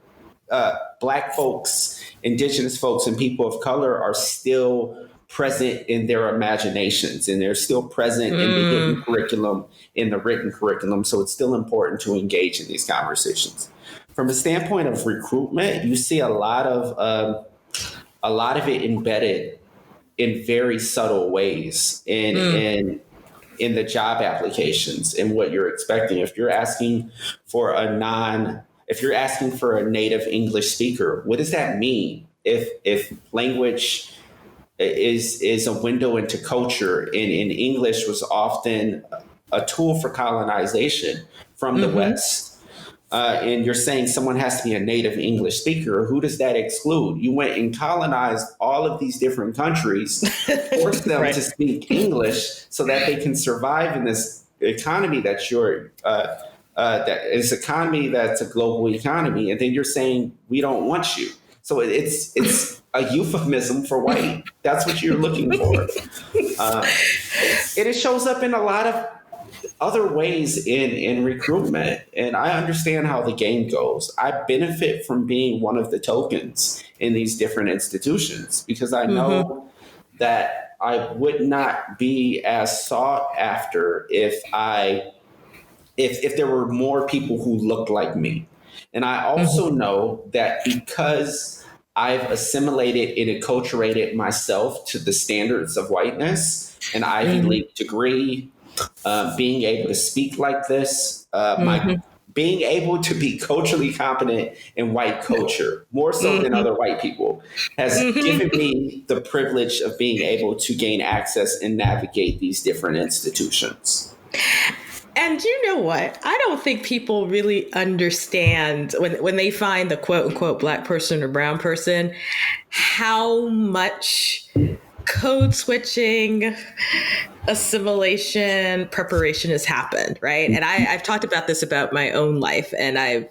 Speaker 2: Black folks, Indigenous folks, and people of color are still present in their imaginations, and they're still present in the hidden curriculum, in the written curriculum. So it's still important to engage in these conversations. From a standpoint of recruitment, you see a lot of it embedded in very subtle ways in the job applications and what you're expecting. If you're asking for a native English speaker, what does that mean? If language is a window into culture, and English was often a tool for colonization from the West. And you're saying someone has to be a native English speaker. Who does that exclude? You went and colonized all of these different countries, forced them to speak English so that they can survive in this economy that's a global economy. And then you're saying, we don't want you. So it's a euphemism for white. That's what you're looking for. It shows up in a lot of other ways in recruitment. And I understand how the game goes. I benefit from being one of the tokens in these different institutions because I know that I would not be as sought after if there were more people who looked like me. And I also know that because I've assimilated and acculturated myself to the standards of whiteness, an Ivy League degree, being able to speak like this, being able to be culturally competent in white culture, more so than other white people, has given me the privilege of being able to gain access and navigate these different institutions.
Speaker 1: And you know what? I don't think people really understand when they find the quote unquote Black person or brown person, how much code switching, assimilation, preparation has happened, right? And I've talked about this about my own life, and I've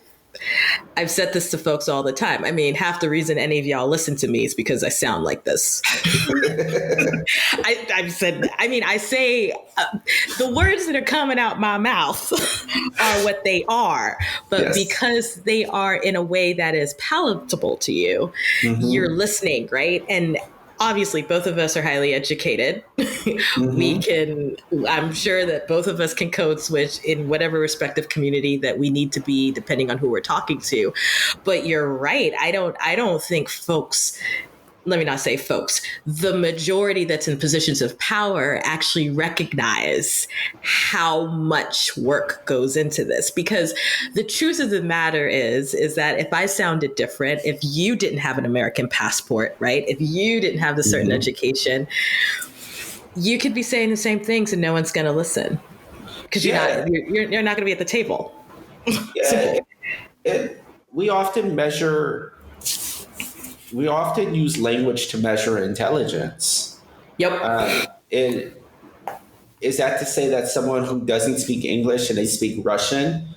Speaker 1: said this to folks all the time. I mean, half the reason any of y'all listen to me is because I sound like this. I say the words that are coming out my mouth are what they are, but because they are in a way that is palatable to you, you're listening, right? And obviously, both of us are highly educated. I'm sure that both of us can code switch in whatever respective community that we need to be, depending on who we're talking to. But you're right. I don't think folks, let me not say folks, the majority that's in positions of power actually recognize how much work goes into this. Because the truth of the matter is that if I sounded different, if you didn't have an American passport, right? If you didn't have the certain education, you could be saying the same things and no one's going to listen because you're not going to be at the table.
Speaker 2: We often use language to measure intelligence. And is that to say that someone who doesn't speak English and they speak Russian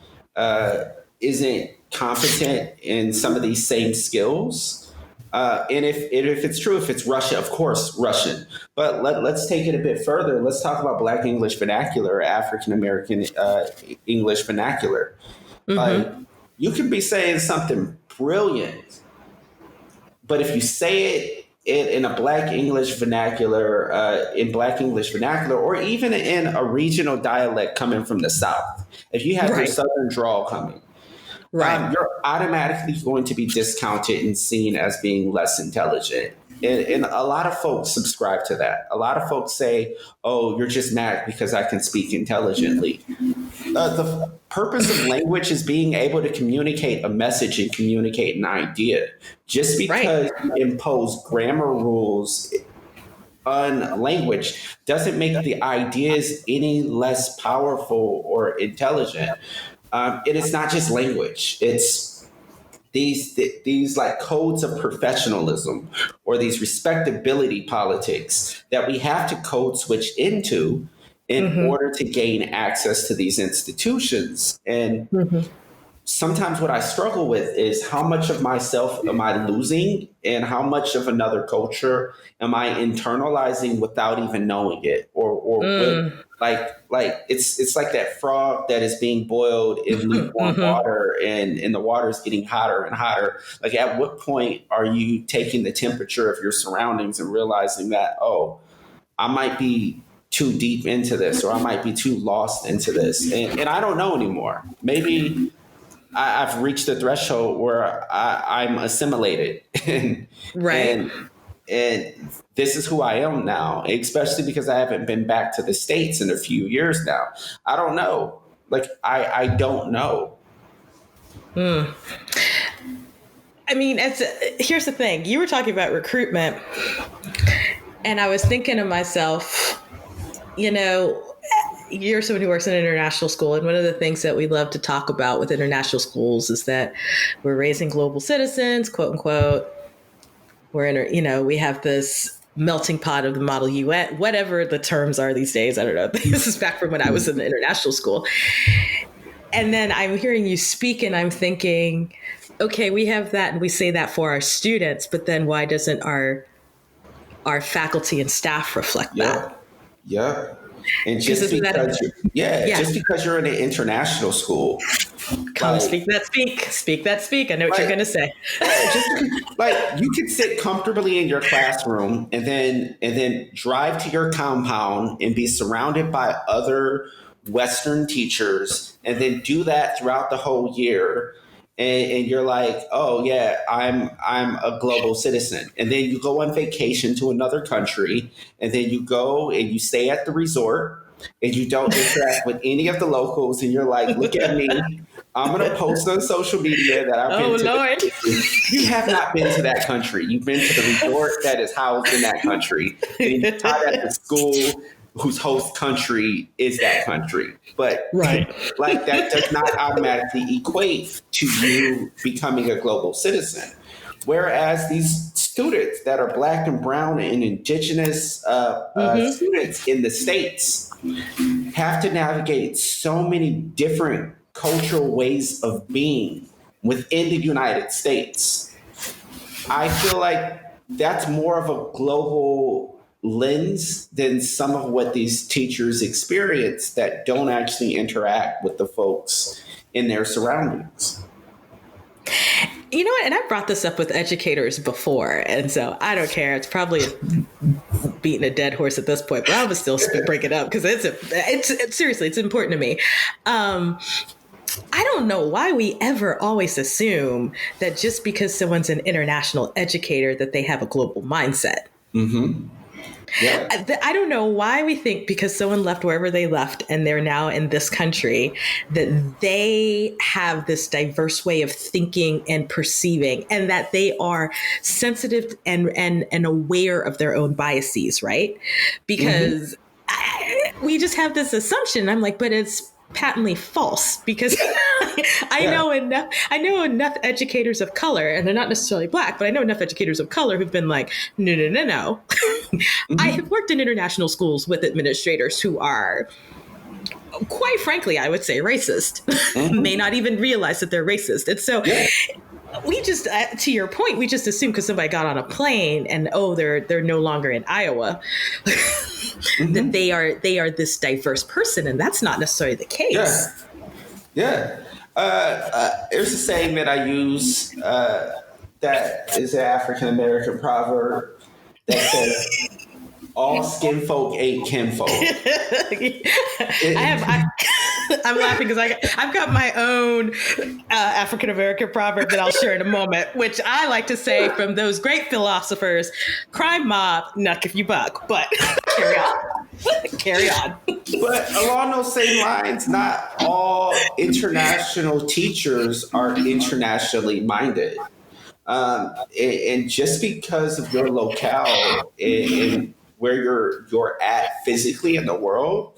Speaker 2: isn't competent in some of these same skills? And if it's true, if it's Russia, of course, Russian. But let's take it a bit further. Let's talk about Black English vernacular, African American English vernacular. You could be saying something brilliant, but if you say it in a Black English vernacular, or even in a regional dialect coming from the South, if you have your Southern drawl coming, you're automatically going to be discounted and seen as being less intelligent. And a lot of folks subscribe to that. A lot of folks say, oh, you're just mad because I can speak intelligently. The purpose of language is being able to communicate a message and communicate an idea. Just because you impose grammar rules on language doesn't make the ideas any less powerful or intelligent. And it's not just language. It's these like codes of professionalism or these respectability politics that we have to code switch into in order to gain access to these institutions. And sometimes what I struggle with is how much of myself am I losing and how much of another culture am I internalizing without even knowing it, or with, like it's like that frog that is being boiled in lukewarm water, and the water is getting hotter and hotter. Like, at what point are you taking the temperature of your surroundings and realizing that, oh, I might be too deep into this, or I might be too lost into this, and I don't know anymore. Maybe I've reached the threshold where I'm assimilated, and,
Speaker 1: Right.
Speaker 2: and this is who I am now, especially because I haven't been back to the States in a few years now. I don't know. Like, I don't know.
Speaker 1: I mean, here's the thing. You were talking about recruitment, and I was thinking to myself, you know, you're someone who works in an international school, and one of the things that we love to talk about with international schools is that we're raising global citizens, quote unquote. We have this melting pot of the model UN, whatever the terms are these days. I don't know. This is back from when I was in the international school. And then I'm hearing you speak, and I'm thinking, okay, we have that, and we say that for our students, but then why doesn't our faculty and staff reflect that?
Speaker 2: Yeah. And just because just because you're in an international school,
Speaker 1: speak that speak. I know what you're going to say.
Speaker 2: Like, you could sit comfortably in your classroom and then drive to your compound and be surrounded by other Western teachers, and then do that throughout the whole year. And you're like, oh yeah, I'm a global citizen. And then you go on vacation to another country, and then you go and you stay at the resort, and you don't interact with any of the locals. And you're like, look at me. I'm going to post on social media that I've been to.
Speaker 1: Lord.
Speaker 2: You have not been to that country. You've been to the resort that is housed in that country. And you taught at the school whose host country is that country. But like, that does not automatically equate to you becoming a global citizen. Whereas these students that are Black and brown and indigenous students in the States have to navigate so many different cultural ways of being within the United States. I feel like that's more of a global lens than some of what these teachers experience that don't actually interact with the folks in their surroundings.
Speaker 1: You know what? And I've brought this up with educators before, and so I don't care. It's probably beating a dead horse at this point, but I would still bring it up because it's seriously, it's important to me. I don't know why we ever always assume that just because someone's an international educator that they have a global mindset.
Speaker 2: Mm-hmm. Yeah.
Speaker 1: I don't know why we think because someone left wherever they left and they're now in this country that they have this diverse way of thinking and perceiving, and that they are sensitive and aware of their own biases, right? Because we just have this assumption. I'm like, but it's patently false, because I know enough educators of color, and they're not necessarily Black, but I know enough educators of color who've been like, no. I have worked in international schools with administrators who are, quite frankly, I would say racist, may not even realize that they're racist. And so we just, to your point, we just assume because somebody got on a plane and, they're no longer in Iowa, that they are this diverse person. And that's not necessarily the case.
Speaker 2: Yeah. There's a saying that I use that is an African American proverb that says, all skin folk ain't kinfolk.
Speaker 1: I'm laughing because I've got my own African American proverb that I'll share in a moment, which I like to say from those great philosophers: crime mob, knuck if you buck. But carry on.
Speaker 2: But along those same lines, not all international teachers are internationally minded. And just because of your locale and where you're at physically in the world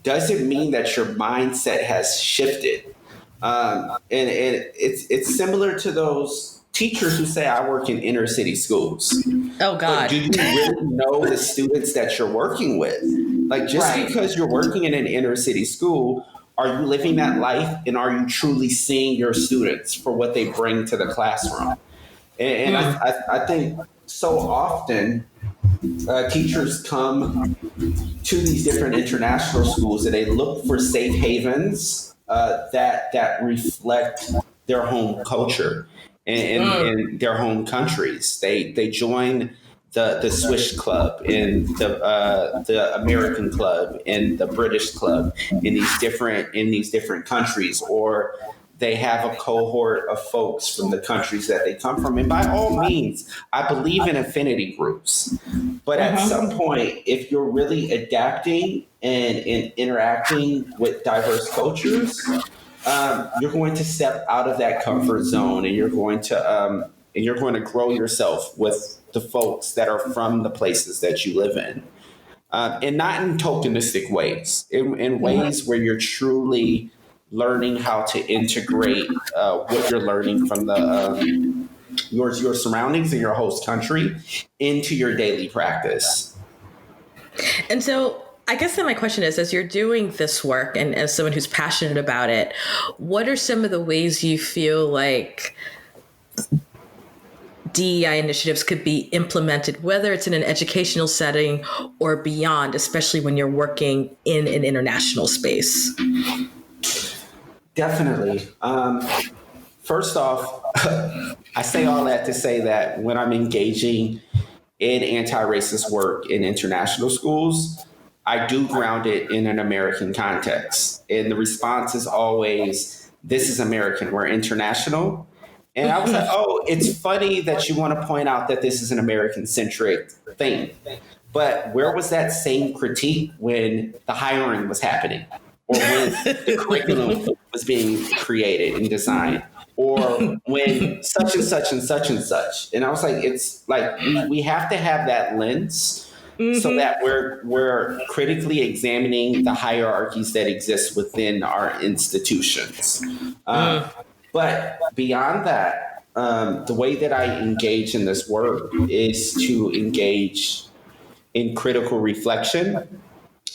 Speaker 2: doesn't mean that your mindset has shifted. And it's similar to those teachers who say, I work in inner city schools.
Speaker 1: Oh, God.
Speaker 2: But do you really know the students that you're working with? Like, just because you're working in an inner city school, are you living that life, and are you truly seeing your students for what they bring to the classroom? And I think so often teachers come to these different international schools and they look for safe havens that reflect their home culture and their home countries. They join the Swiss club and the American club and the British club in these different countries, or they have a cohort of folks from the countries that they come from. And by all means, I believe in affinity groups. But at some point, if you're really adapting and interacting with diverse cultures, you're going to step out of that comfort zone, and you're going to grow yourself with the folks that are from the places that you live in, and not in tokenistic ways, in ways where you're truly learning how to integrate what you're learning from your surroundings and your host country into your daily practice.
Speaker 1: And so I guess then my question is, as you're doing this work and as someone who's passionate about it, what are some of the ways you feel like DEI initiatives could be implemented, whether it's in an educational setting or beyond, especially when you're working in an international space?
Speaker 2: Definitely. First off, I say all that to say that when I'm engaging in anti-racist work in international schools, I do ground it in an American context. And the response is always, this is American, we're international. And I was like, oh, it's funny that you want to point out that this is an American-centric thing. But where was that same critique when the hiring was happening? Or when the curriculum was being created and designed? Or when such and such and such and such? And I was like, it's like we have to have that lens so that we're critically examining the hierarchies that exist within our institutions. But beyond that, the way that I engage in this work is to engage in critical reflection,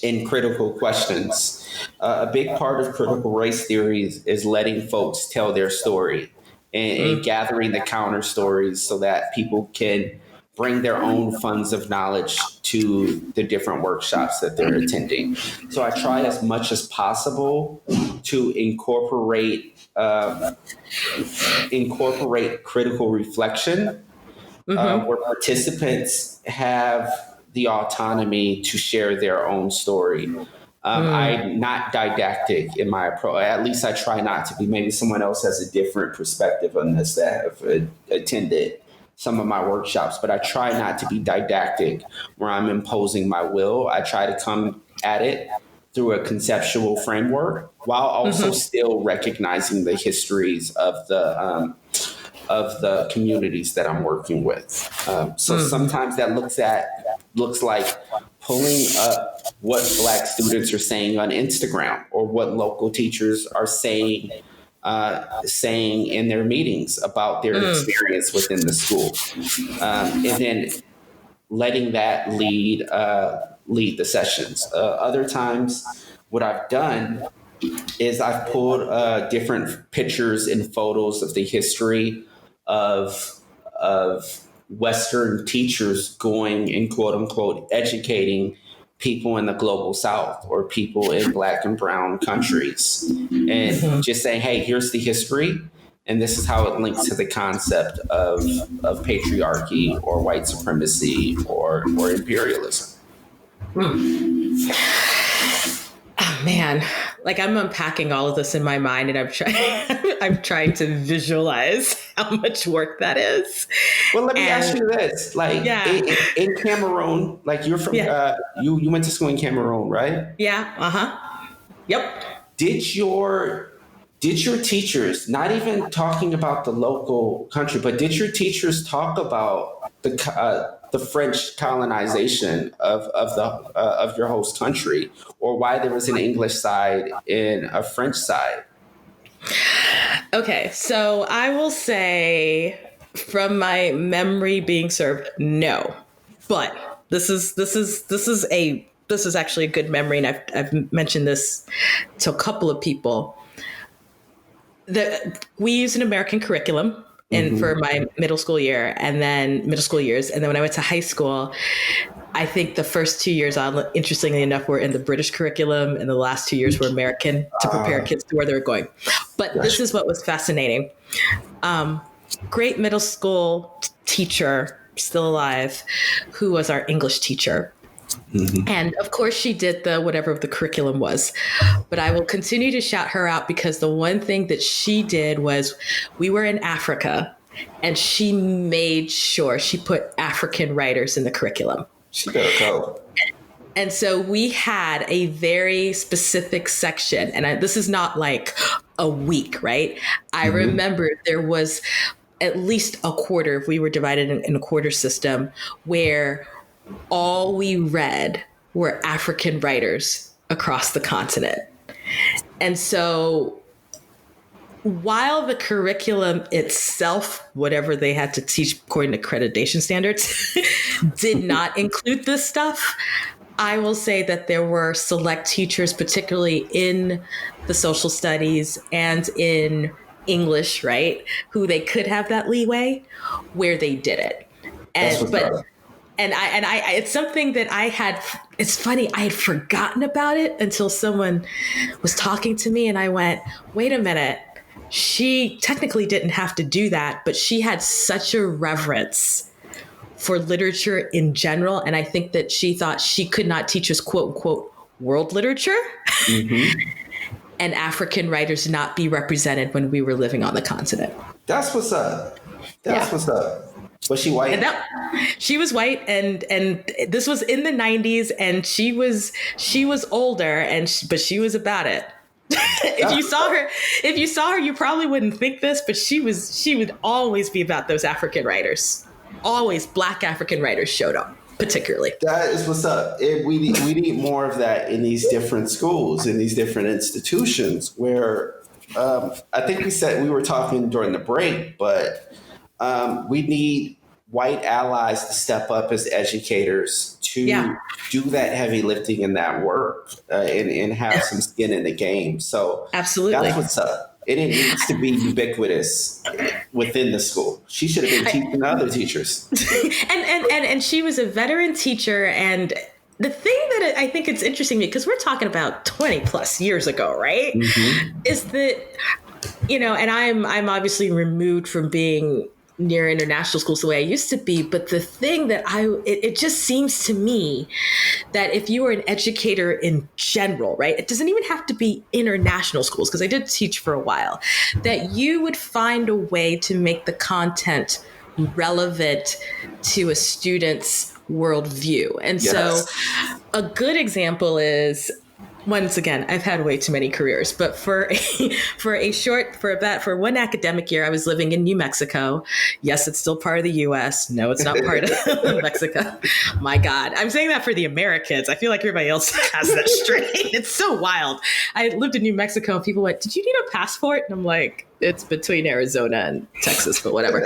Speaker 2: in critical questions. A big part of critical race theory is letting folks tell their story and gathering the counter stories so that people can bring their own funds of knowledge to the different workshops that they're attending. So I try as much as possible to incorporate critical reflection, where participants have the autonomy to share their own story. I'm not didactic in my approach. At least I try not to be. Maybe someone else has a different perspective on this that have attended some of my workshops, but I try not to be didactic where I'm imposing my will. I try to come at it through a conceptual framework while also still recognizing the histories of the communities that I'm working with. So sometimes that looks like pulling up what Black students are saying on Instagram or what local teachers are saying in their meetings about their experience within the school, and then letting that lead the sessions. Other times, what I've done is I've pulled different pictures and photos of the history of Western teachers going and quote unquote educating people in the global South or people in Black and brown countries, and just saying, hey, here's the history. And this is how it links to the concept of patriarchy or white supremacy or imperialism.
Speaker 1: Oh, man, like I'm unpacking all of this in my mind, and I'm trying to visualize how much work that is.
Speaker 2: Well, let me ask you this: like in Cameroon, like you're from, you went to school in Cameroon, right?
Speaker 1: Yeah. Yep.
Speaker 2: Did your teachers, not even talking about the local country, but did your teachers talk about the French colonization of your host country, or why there was an English side and a French side?
Speaker 1: Okay, so I will say, from my memory being served, no. But this is a this is actually a good memory, and I've mentioned this to a couple of people. We use an American curriculum for my middle school years. And then when I went to high school, I think the first 2 years, interestingly enough, were in the British curriculum, and the last 2 years were American to prepare kids to where they were going. But this is what was fascinating. Great middle school teacher, still alive, who was our English teacher. And of course she did whatever the curriculum was, but I will continue to shout her out because the one thing that she did was, we were in Africa and she made sure she put African writers in the curriculum.
Speaker 3: She better go.
Speaker 1: And so we had a very specific section, and this is not like a week, right? I remember there was at least a quarter, if we were divided in a quarter system, where all we read were African writers across the continent. And so while the curriculum itself, whatever they had to teach according to accreditation standards, did not include this stuff, I will say that there were select teachers, particularly in the social studies and in English, right, who they could have that leeway, where they did it. And I it's something that it's funny, I had forgotten about it until someone was talking to me and I went, wait a minute, she technically didn't have to do that, but she had such a reverence for literature in general. And I think that she thought she could not teach us quote unquote world literature and African writers not be represented when we were living on the continent.
Speaker 3: That's what's up. What's up. Was she white?
Speaker 1: She was white, and this was in the 90s, and she was older, but she was about it. If you saw her, you probably wouldn't think this, but she would always be about those African writers. Always Black African writers showed up, particularly.
Speaker 3: That is what's up. We need more of that in these different schools, in these different institutions, where I think we were talking during the break, but we need white allies to step up as educators to do that heavy lifting and that work and have some skin in the game. So
Speaker 1: absolutely,
Speaker 3: that's what's up. It needs to be ubiquitous within the school. She should have been teaching other teachers.
Speaker 1: and she was a veteran teacher. And the thing that I think it's interesting because we're talking about 20 plus years ago, right? Is that, and I'm obviously removed from being near international schools the way I used to be. But the thing that it just seems to me that if you were an educator in general, right, it doesn't even have to be international schools, because I did teach for a while, that you would find a way to make the content relevant to a student's worldview. And so a good example is, once again, I've had way too many careers, but for one academic year, I was living in New Mexico. Yes, it's still part of the U.S. No, it's not part of Mexico. My God, I'm saying that for the Americans. I feel like everybody else has that straight. It's so wild. I lived in New Mexico and people went, "Did you need a passport?" And I'm like, it's between Arizona and Texas, but whatever.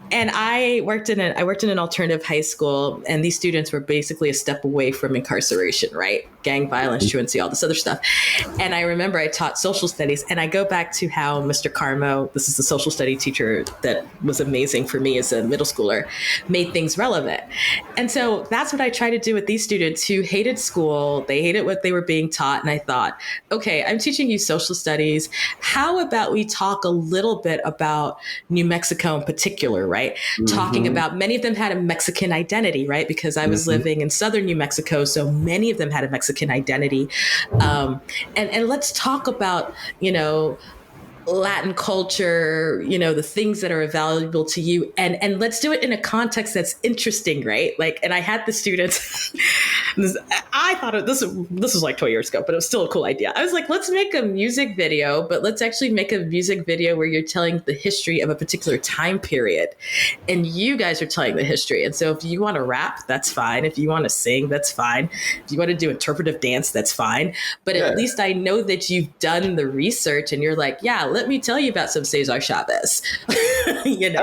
Speaker 1: And I worked in an alternative high school, and these students were basically a step away from incarceration, right? Gang violence, truancy, all this other stuff. And I remember I taught social studies, and I go back to how Mr. Carmo, this is the social study teacher that was amazing for me as a middle schooler, made things relevant. And so that's what I try to do with these students who hated school. They hated what they were being taught. And I thought, okay, I'm teaching you social studies. How about we talk a little bit about New Mexico in particular, right? Talking about, many of them had a Mexican identity, right? Because I was living in southern New Mexico, so many of them had a Mexican identity. And let's talk about, Latin culture, the things that are valuable to you. And let's do it in a context that's interesting, right? Like, and I had the students, I thought this was like 20 years ago, but it was still a cool idea. I was like, let's make a music video, but let's actually make a music video where you're telling the history of a particular time period. And you guys are telling the history. And so if you want to rap, that's fine. If you want to sing, that's fine. If you want to do interpretive dance, that's fine. But at least I know that you've done the research and you're like, yeah, let me tell you about some Cesar Chavez. And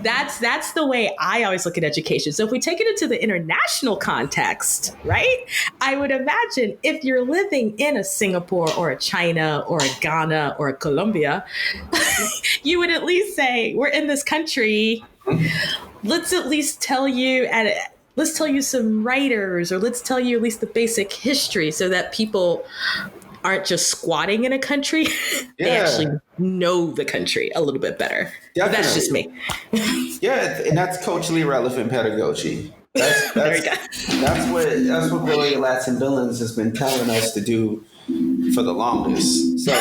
Speaker 1: that's the way I always look at education. So if we take it into the international context, right? I would imagine if you're living in a Singapore or a China or a Ghana or a Colombia, you would at least say, we're in this country. Let's at least tell you let's tell you some writers, or let's tell you at least the basic history so that people aren't just squatting in a country. They actually know the country a little bit better. Definitely. That's just me.
Speaker 3: Yeah, and that's culturally relevant pedagogy. That's what Gloria Latson-Billings has been telling us to do for the longest. So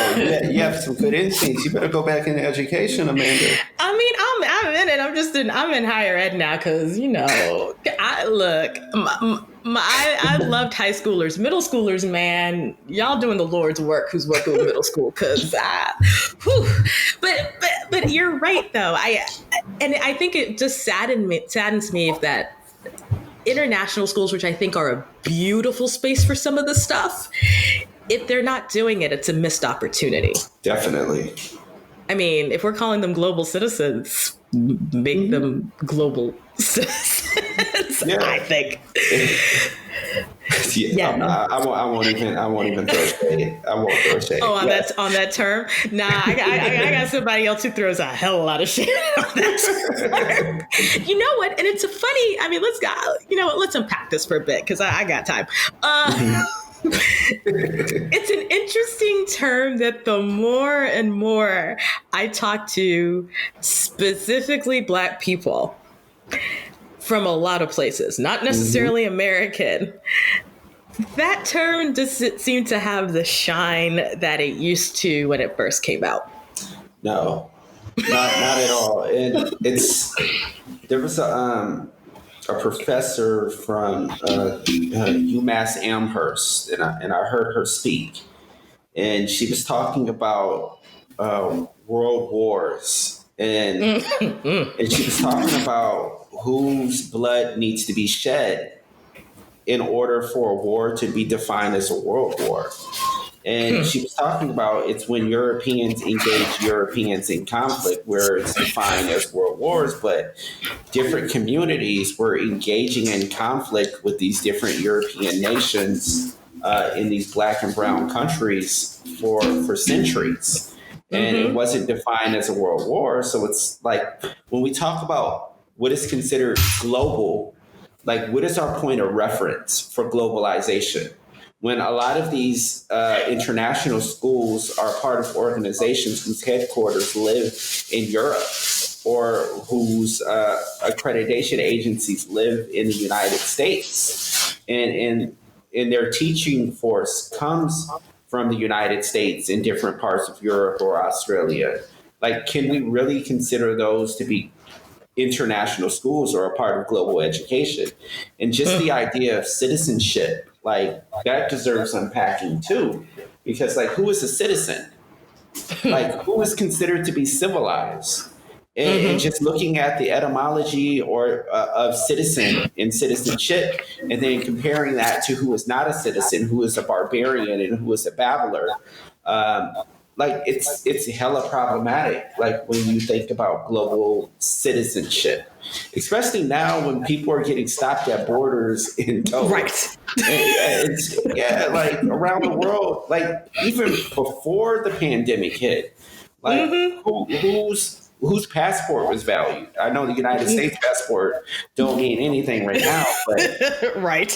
Speaker 3: you have some good instincts. You better go back into education, Amanda.
Speaker 1: I mean, I'm in it. I'm in higher ed now because, I loved high schoolers, middle schoolers, man. Y'all doing the Lord's work who's working with middle school because but you're right, though. I think it just saddens me if that international schools, which I think are a beautiful space for some of the stuff, if they're not doing it, it's a missed opportunity.
Speaker 3: Definitely.
Speaker 1: I mean, if we're calling them global citizens, make them global citizens. Yeah. I think.
Speaker 3: I won't even throw shade. I won't throw shade.
Speaker 1: Oh, on that term? Nah, I got somebody else who throws a hell of a lot of shade on that term. You know what? And it's a funny. I mean, let's unpack this for a bit because I got time. It's an interesting term that the more and more I talk to specifically Black people from a lot of places, not necessarily American, that term doesn't seem to have the shine that it used to when it first came out.
Speaker 3: No, not at all. And there was a professor from UMass Amherst, and I heard her speak, and she was talking about world wars, and she was talking about whose blood needs to be shed in order for a war to be defined as a world war. And she was talking about it's when Europeans engage Europeans in conflict where it's defined as world wars, but different communities were engaging in conflict with these different European nations in these Black and brown countries for centuries. And it wasn't defined as a world war. So it's like when we talk about what is considered global, like what is our point of reference for globalization? When a lot of these international schools are part of organizations whose headquarters live in Europe or whose accreditation agencies live in the United States, and their teaching force comes from the United States in different parts of Europe or Australia, like, can we really consider those to be international schools or a part of global education? And just the idea of citizenship, like, that deserves unpacking too, because like, who is a citizen? Like, who is considered to be civilized? And just looking at the etymology of citizen and citizenship, and then comparing that to who is not a citizen, who is a barbarian and who is a babbler, like it's hella problematic. Like when you think about global citizenship, especially now when people are getting stopped at borders in tow.
Speaker 1: Right.
Speaker 3: Like around the world, like even before the pandemic hit, like whose passport was valued? I know the United States passport don't mean anything right now, but
Speaker 1: right.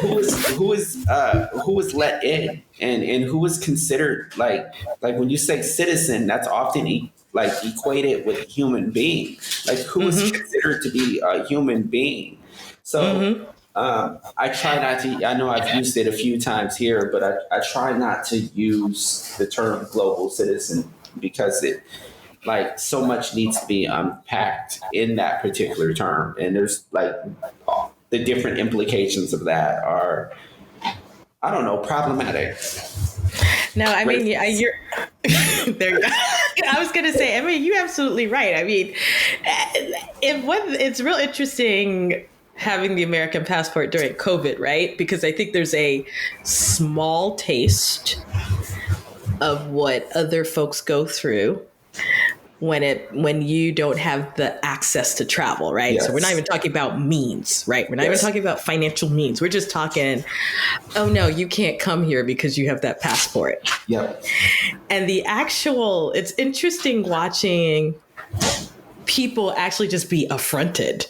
Speaker 3: who was let in, and who was considered like when you say citizen, that's often equated with human being. Like who is considered to be a human being? So I try not to. I know I've used it a few times here, but I try not to use the term global citizen because it. Like so much needs to be unpacked in that particular term. And there's like the different implications of that are, I don't know, problematic.
Speaker 1: No, I mean, you're there. I was going to say, I mean, you're absolutely right. I mean, it's real interesting having the American passport during COVID, right? Because I think there's a small taste of what other folks go through when you don't have the access to travel, right?
Speaker 3: Yes.
Speaker 1: So we're not even talking about means, right? We're not even talking about financial means. We're just talking, oh no, you can't come here because you have that passport.
Speaker 3: Yep.
Speaker 1: And it's interesting watching people actually just be affronted.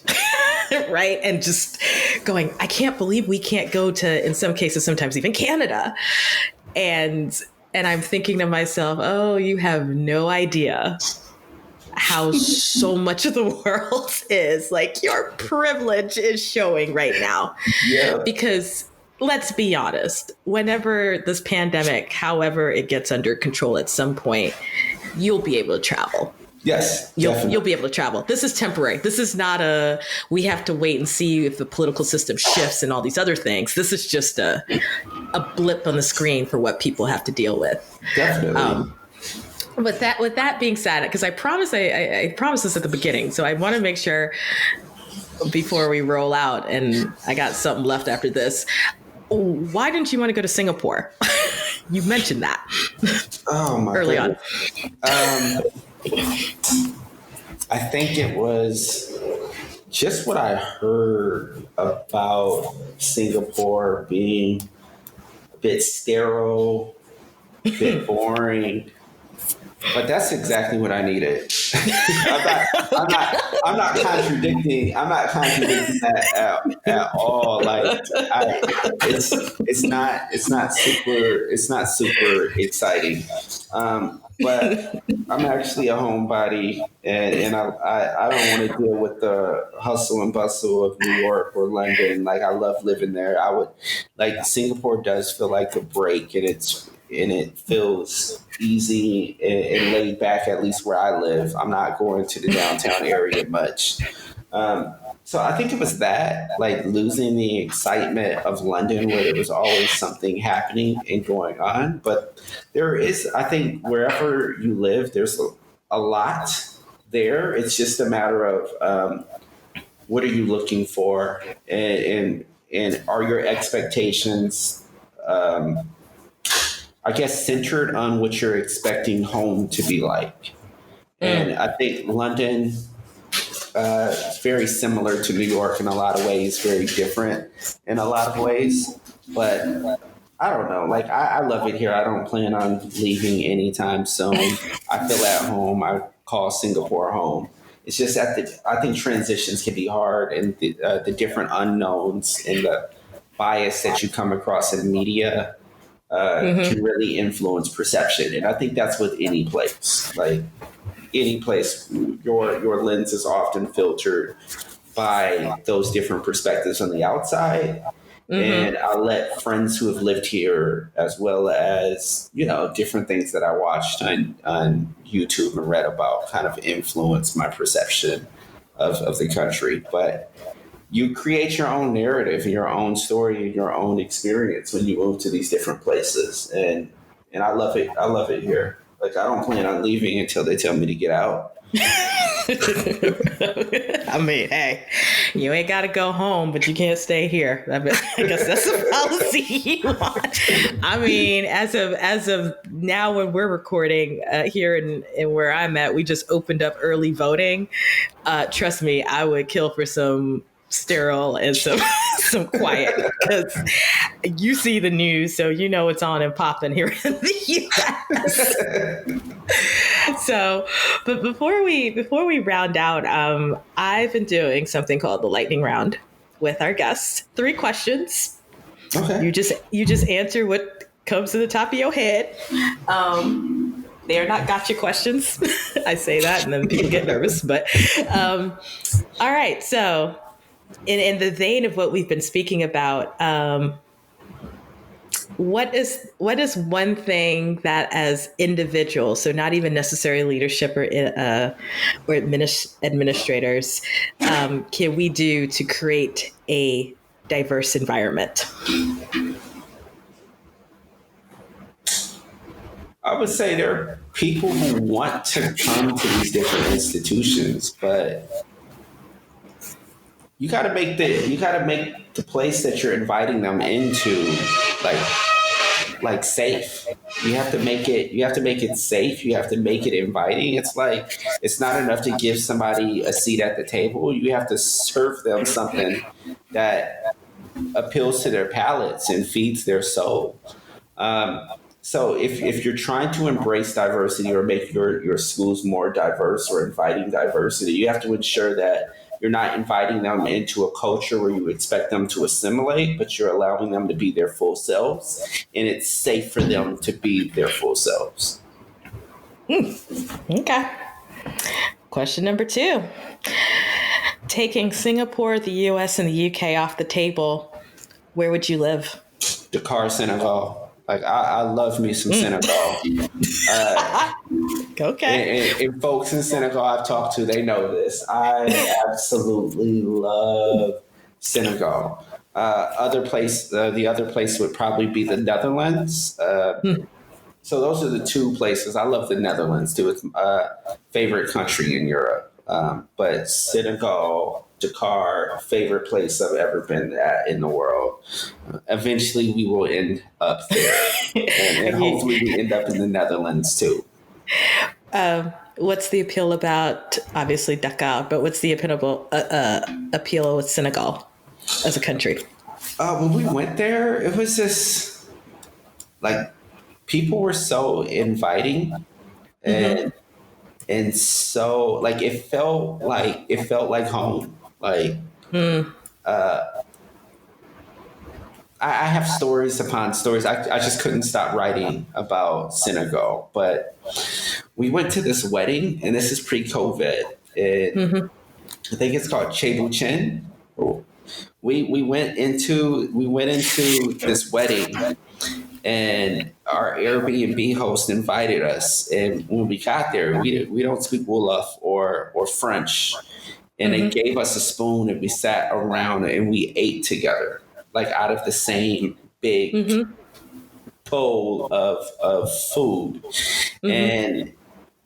Speaker 1: Right. And just going, I can't believe we can't go to, in some cases, sometimes even Canada. And I'm thinking to myself, oh, you have no idea how so much of the world is like your privilege is showing right now.
Speaker 3: Yeah.
Speaker 1: Because let's be honest, whenever this pandemic, however it gets under control at some point, you'll be able to travel.
Speaker 3: Yes,
Speaker 1: you'll be able to travel. This is temporary. This is not we have to wait and see if the political system shifts and all these other things. This is just a blip on the screen for what people have to deal with.
Speaker 3: Definitely.
Speaker 1: With that being said, because I promised this at the beginning, so I want to make sure before we roll out, and I got something left after this. Why didn't you want to go to Singapore? You mentioned that.
Speaker 3: Oh my
Speaker 1: early
Speaker 3: goodness.
Speaker 1: on.
Speaker 3: I think it was just what I heard about Singapore being a bit sterile, a bit boring. But that's exactly what I needed. I'm not contradicting. I'm not contradicting that at all. Like, it's not super exciting. But I'm actually a homebody, and I don't want to deal with the hustle and bustle of New York or London. Like, I love living there. Singapore does feel like a break, and it feels easy and laid back, at least where I live. I'm not going to the downtown area much. So I think it was that, like losing the excitement of London where there was always something happening and going on. But there is, I think, wherever you live, there's a lot there. It's just a matter of what are you looking for, and are your expectations I guess centered on what you're expecting home to be like. And I think London is very similar to New York in a lot of ways, very different in a lot of ways. But I don't know, like I love it here. I don't plan on leaving anytime soon. I feel at home. I call Singapore home. It's just I think transitions can be hard, and the different unknowns and the bias that you come across in media can really influence perception. And I think that's with any place. Like any place, your lens is often filtered by those different perspectives on the outside. And I let friends who have lived here, as well as, different things that I watched on YouTube and read about, kind of influence my perception of the country. But you create your own narrative, your own story, your own experience when you move to these different places. And I love it. I love it here. Like, I don't plan on leaving until they tell me to get out.
Speaker 1: I mean, hey, you ain't got to go home, but you can't stay here. I guess that's the policy you want. I mean, as of now, when we're recording here in where I'm at, we just opened up early voting. Trust me, I would kill for some sterile and some quiet, because you see the news, so you know it's on and popping here in the US. So, but before we round out, I've been doing something called the lightning round with our guests. 3 questions.
Speaker 3: Okay.
Speaker 1: You just answer what comes to the top of your head. They are not gotcha questions. I say that and then people get nervous, but all right. So, in the vein of what we've been speaking about, what is one thing that, as individuals, so not even necessarily leadership or administrators, can we do to create a diverse environment?
Speaker 3: I would say there are people who want to come to these different institutions, but you got to make the place that you're inviting them into, like, like safe. You have to make it safe. You have to make it inviting. It's like, it's not enough to give somebody a seat at the table. You have to serve them something that appeals to their palates and feeds their soul. So if you're trying to embrace diversity or make your schools more diverse or inviting diversity, you have to ensure that you're not inviting them into a culture where you expect them to assimilate, but you're allowing them to be their full selves, and it's safe for them to be their full selves.
Speaker 1: Okay. Question number 2. Taking Singapore, the US, and the UK off the table, where would you live?
Speaker 3: Dakar, Senegal. Like, I love me some Senegal.
Speaker 1: Okay.
Speaker 3: And folks in Senegal I've talked to, they know this. I absolutely love Senegal. The other place would probably be the Netherlands. So those are the 2 places. I love the Netherlands too. It's my favorite country in Europe. But Senegal, Dakar, favorite place I've ever been at in the world. Eventually we will end up there. and hopefully we end up in the Netherlands too.
Speaker 1: What's the appeal about, obviously, Dakar, but what's the appeal with Senegal as a country?
Speaker 3: When we went there, it was just like, people were so inviting, and so, like, it felt like home. Like, I have stories upon stories. I just couldn't stop writing about Senegal. But we went to this wedding, and this is pre-COVID. I think it's called Chebu Chen. We went into this wedding, and our Airbnb host invited us. And when we got there, we don't speak Wolof or French, and they gave us a spoon, and we sat around and we ate together, like out of the same big bowl of food. And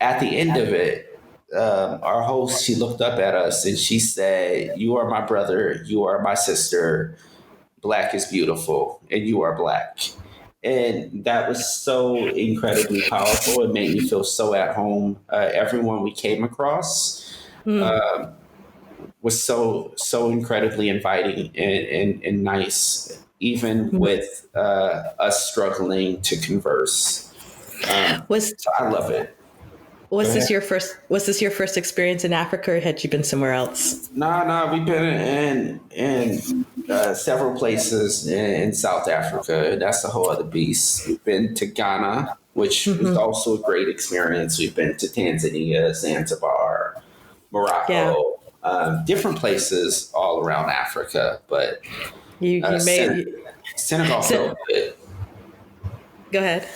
Speaker 3: at the end of it, our host, she looked up at us and she said, "You are my brother, you are my sister. Black is beautiful, and you are Black." And that was so incredibly powerful. It made me feel so at home. Everyone we came across was so incredibly inviting and nice, even with us struggling to converse. So I love it.
Speaker 1: Was this your first experience in Africa, or had you been somewhere else?
Speaker 3: No, we've been in several places in South Africa. That's a whole other beast. We've been to Ghana, which was also a great experience. We've been to Tanzania, Zanzibar, Morocco, different places all around Africa. But Senegal felt good.
Speaker 1: Go ahead.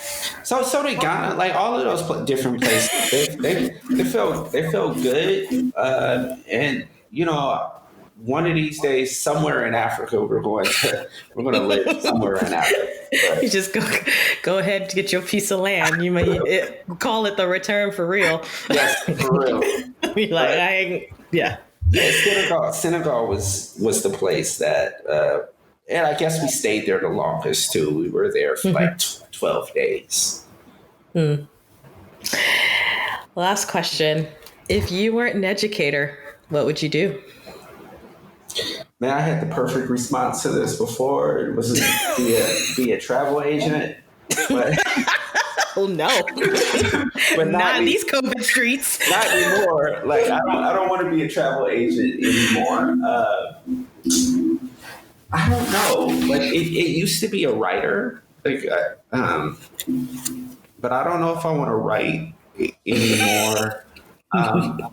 Speaker 3: So did Ghana. Like, all of those different places, they felt good. And one of these days, somewhere in Africa, we're going to live somewhere in Africa. But,
Speaker 1: you just go ahead to get your piece of land. You may call it the return for real.
Speaker 3: Yes, for real.
Speaker 1: Be like,
Speaker 3: Yeah, Senegal was the place that, and I guess we stayed there the longest too. We were there for like 12 days.
Speaker 1: Last question. If you weren't an educator, what would you do?
Speaker 3: Man, I had the perfect response to this before. It was be a travel agent. But
Speaker 1: oh no.
Speaker 3: But
Speaker 1: not in these COVID streets.
Speaker 3: Not anymore. Like, I don't want to be a travel agent anymore. I don't know. Like, it used to be a writer. Like, but I don't know if I want to write anymore. I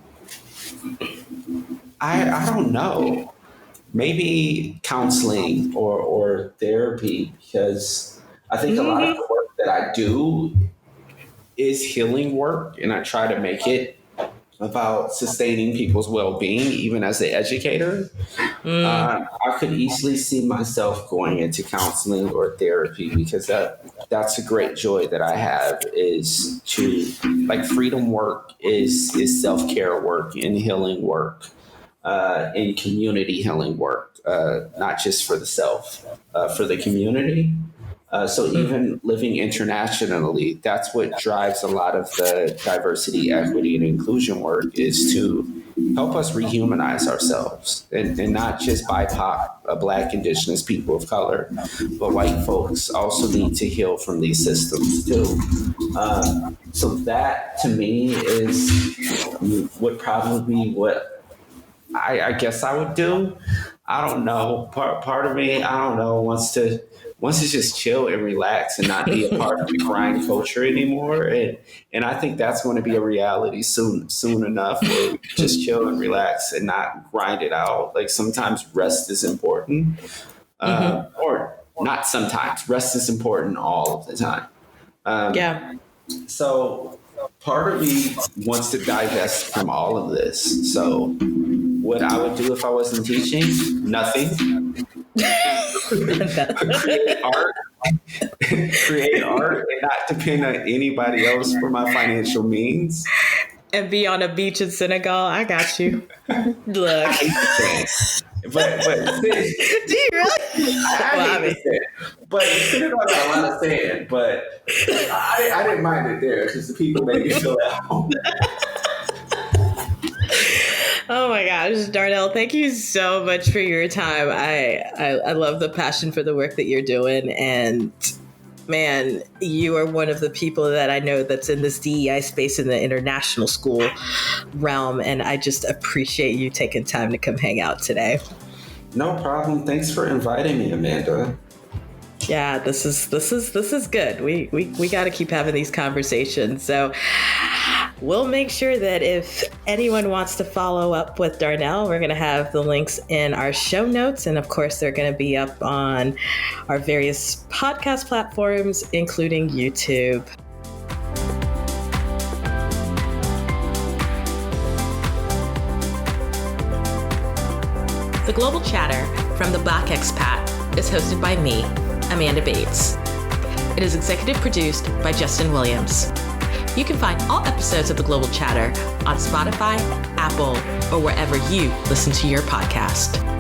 Speaker 3: don't know. Maybe counseling or therapy, because I think a lot of the work that I do is healing work, and I try to make it about sustaining people's well-being, even as an educator. I could easily see myself going into counseling or therapy, because that's a great joy that I have, is to, like, freedom work is self-care work and healing work, and community healing work, not just for the self, for the community. So even living internationally, that's what drives a lot of the diversity, equity, and inclusion work, is to help us rehumanize ourselves, and not just BIPOC, Black, Indigenous, people of color, but white folks also need to heal from these systems too. So that to me would probably be what I guess I would do. I don't know. Part of me, I don't know, wants to just chill and relax and not be a part of the grind culture anymore. And I think that's going to be a reality soon enough, where we just chill and relax and not grind it out. Like sometimes rest is important, or not sometimes. Rest is important all of the time. So part of me wants to divest from all of this. So what I would do if I wasn't teaching? Nothing. create art and not depend on anybody else for my financial means.
Speaker 1: And be on a beach in Senegal. I got you. Look.
Speaker 3: But do you really? But Senegal got a lot of sand, but I didn't mind it there because the people made me feel at home.
Speaker 1: Oh my gosh, Darnell, thank you so much for your time. I love the passion for the work that you're doing. And man, you are one of the people that I know that's in this DEI space in the international school realm. And I just appreciate you taking time to come hang out today.
Speaker 3: No problem. Thanks for inviting me, Amanda.
Speaker 1: Yeah, this is good. We got to keep having these conversations. So we'll make sure that if anyone wants to follow up with Darnell, we're going to have the links in our show notes. And of course, they're going to be up on our various podcast platforms, including YouTube. The Global Chatter from the Black Expat is hosted by me, Amanda Bates. It is executive produced by Justin Williams. You can find all episodes of The Global Chatter on Spotify, Apple, or wherever you listen to your podcast.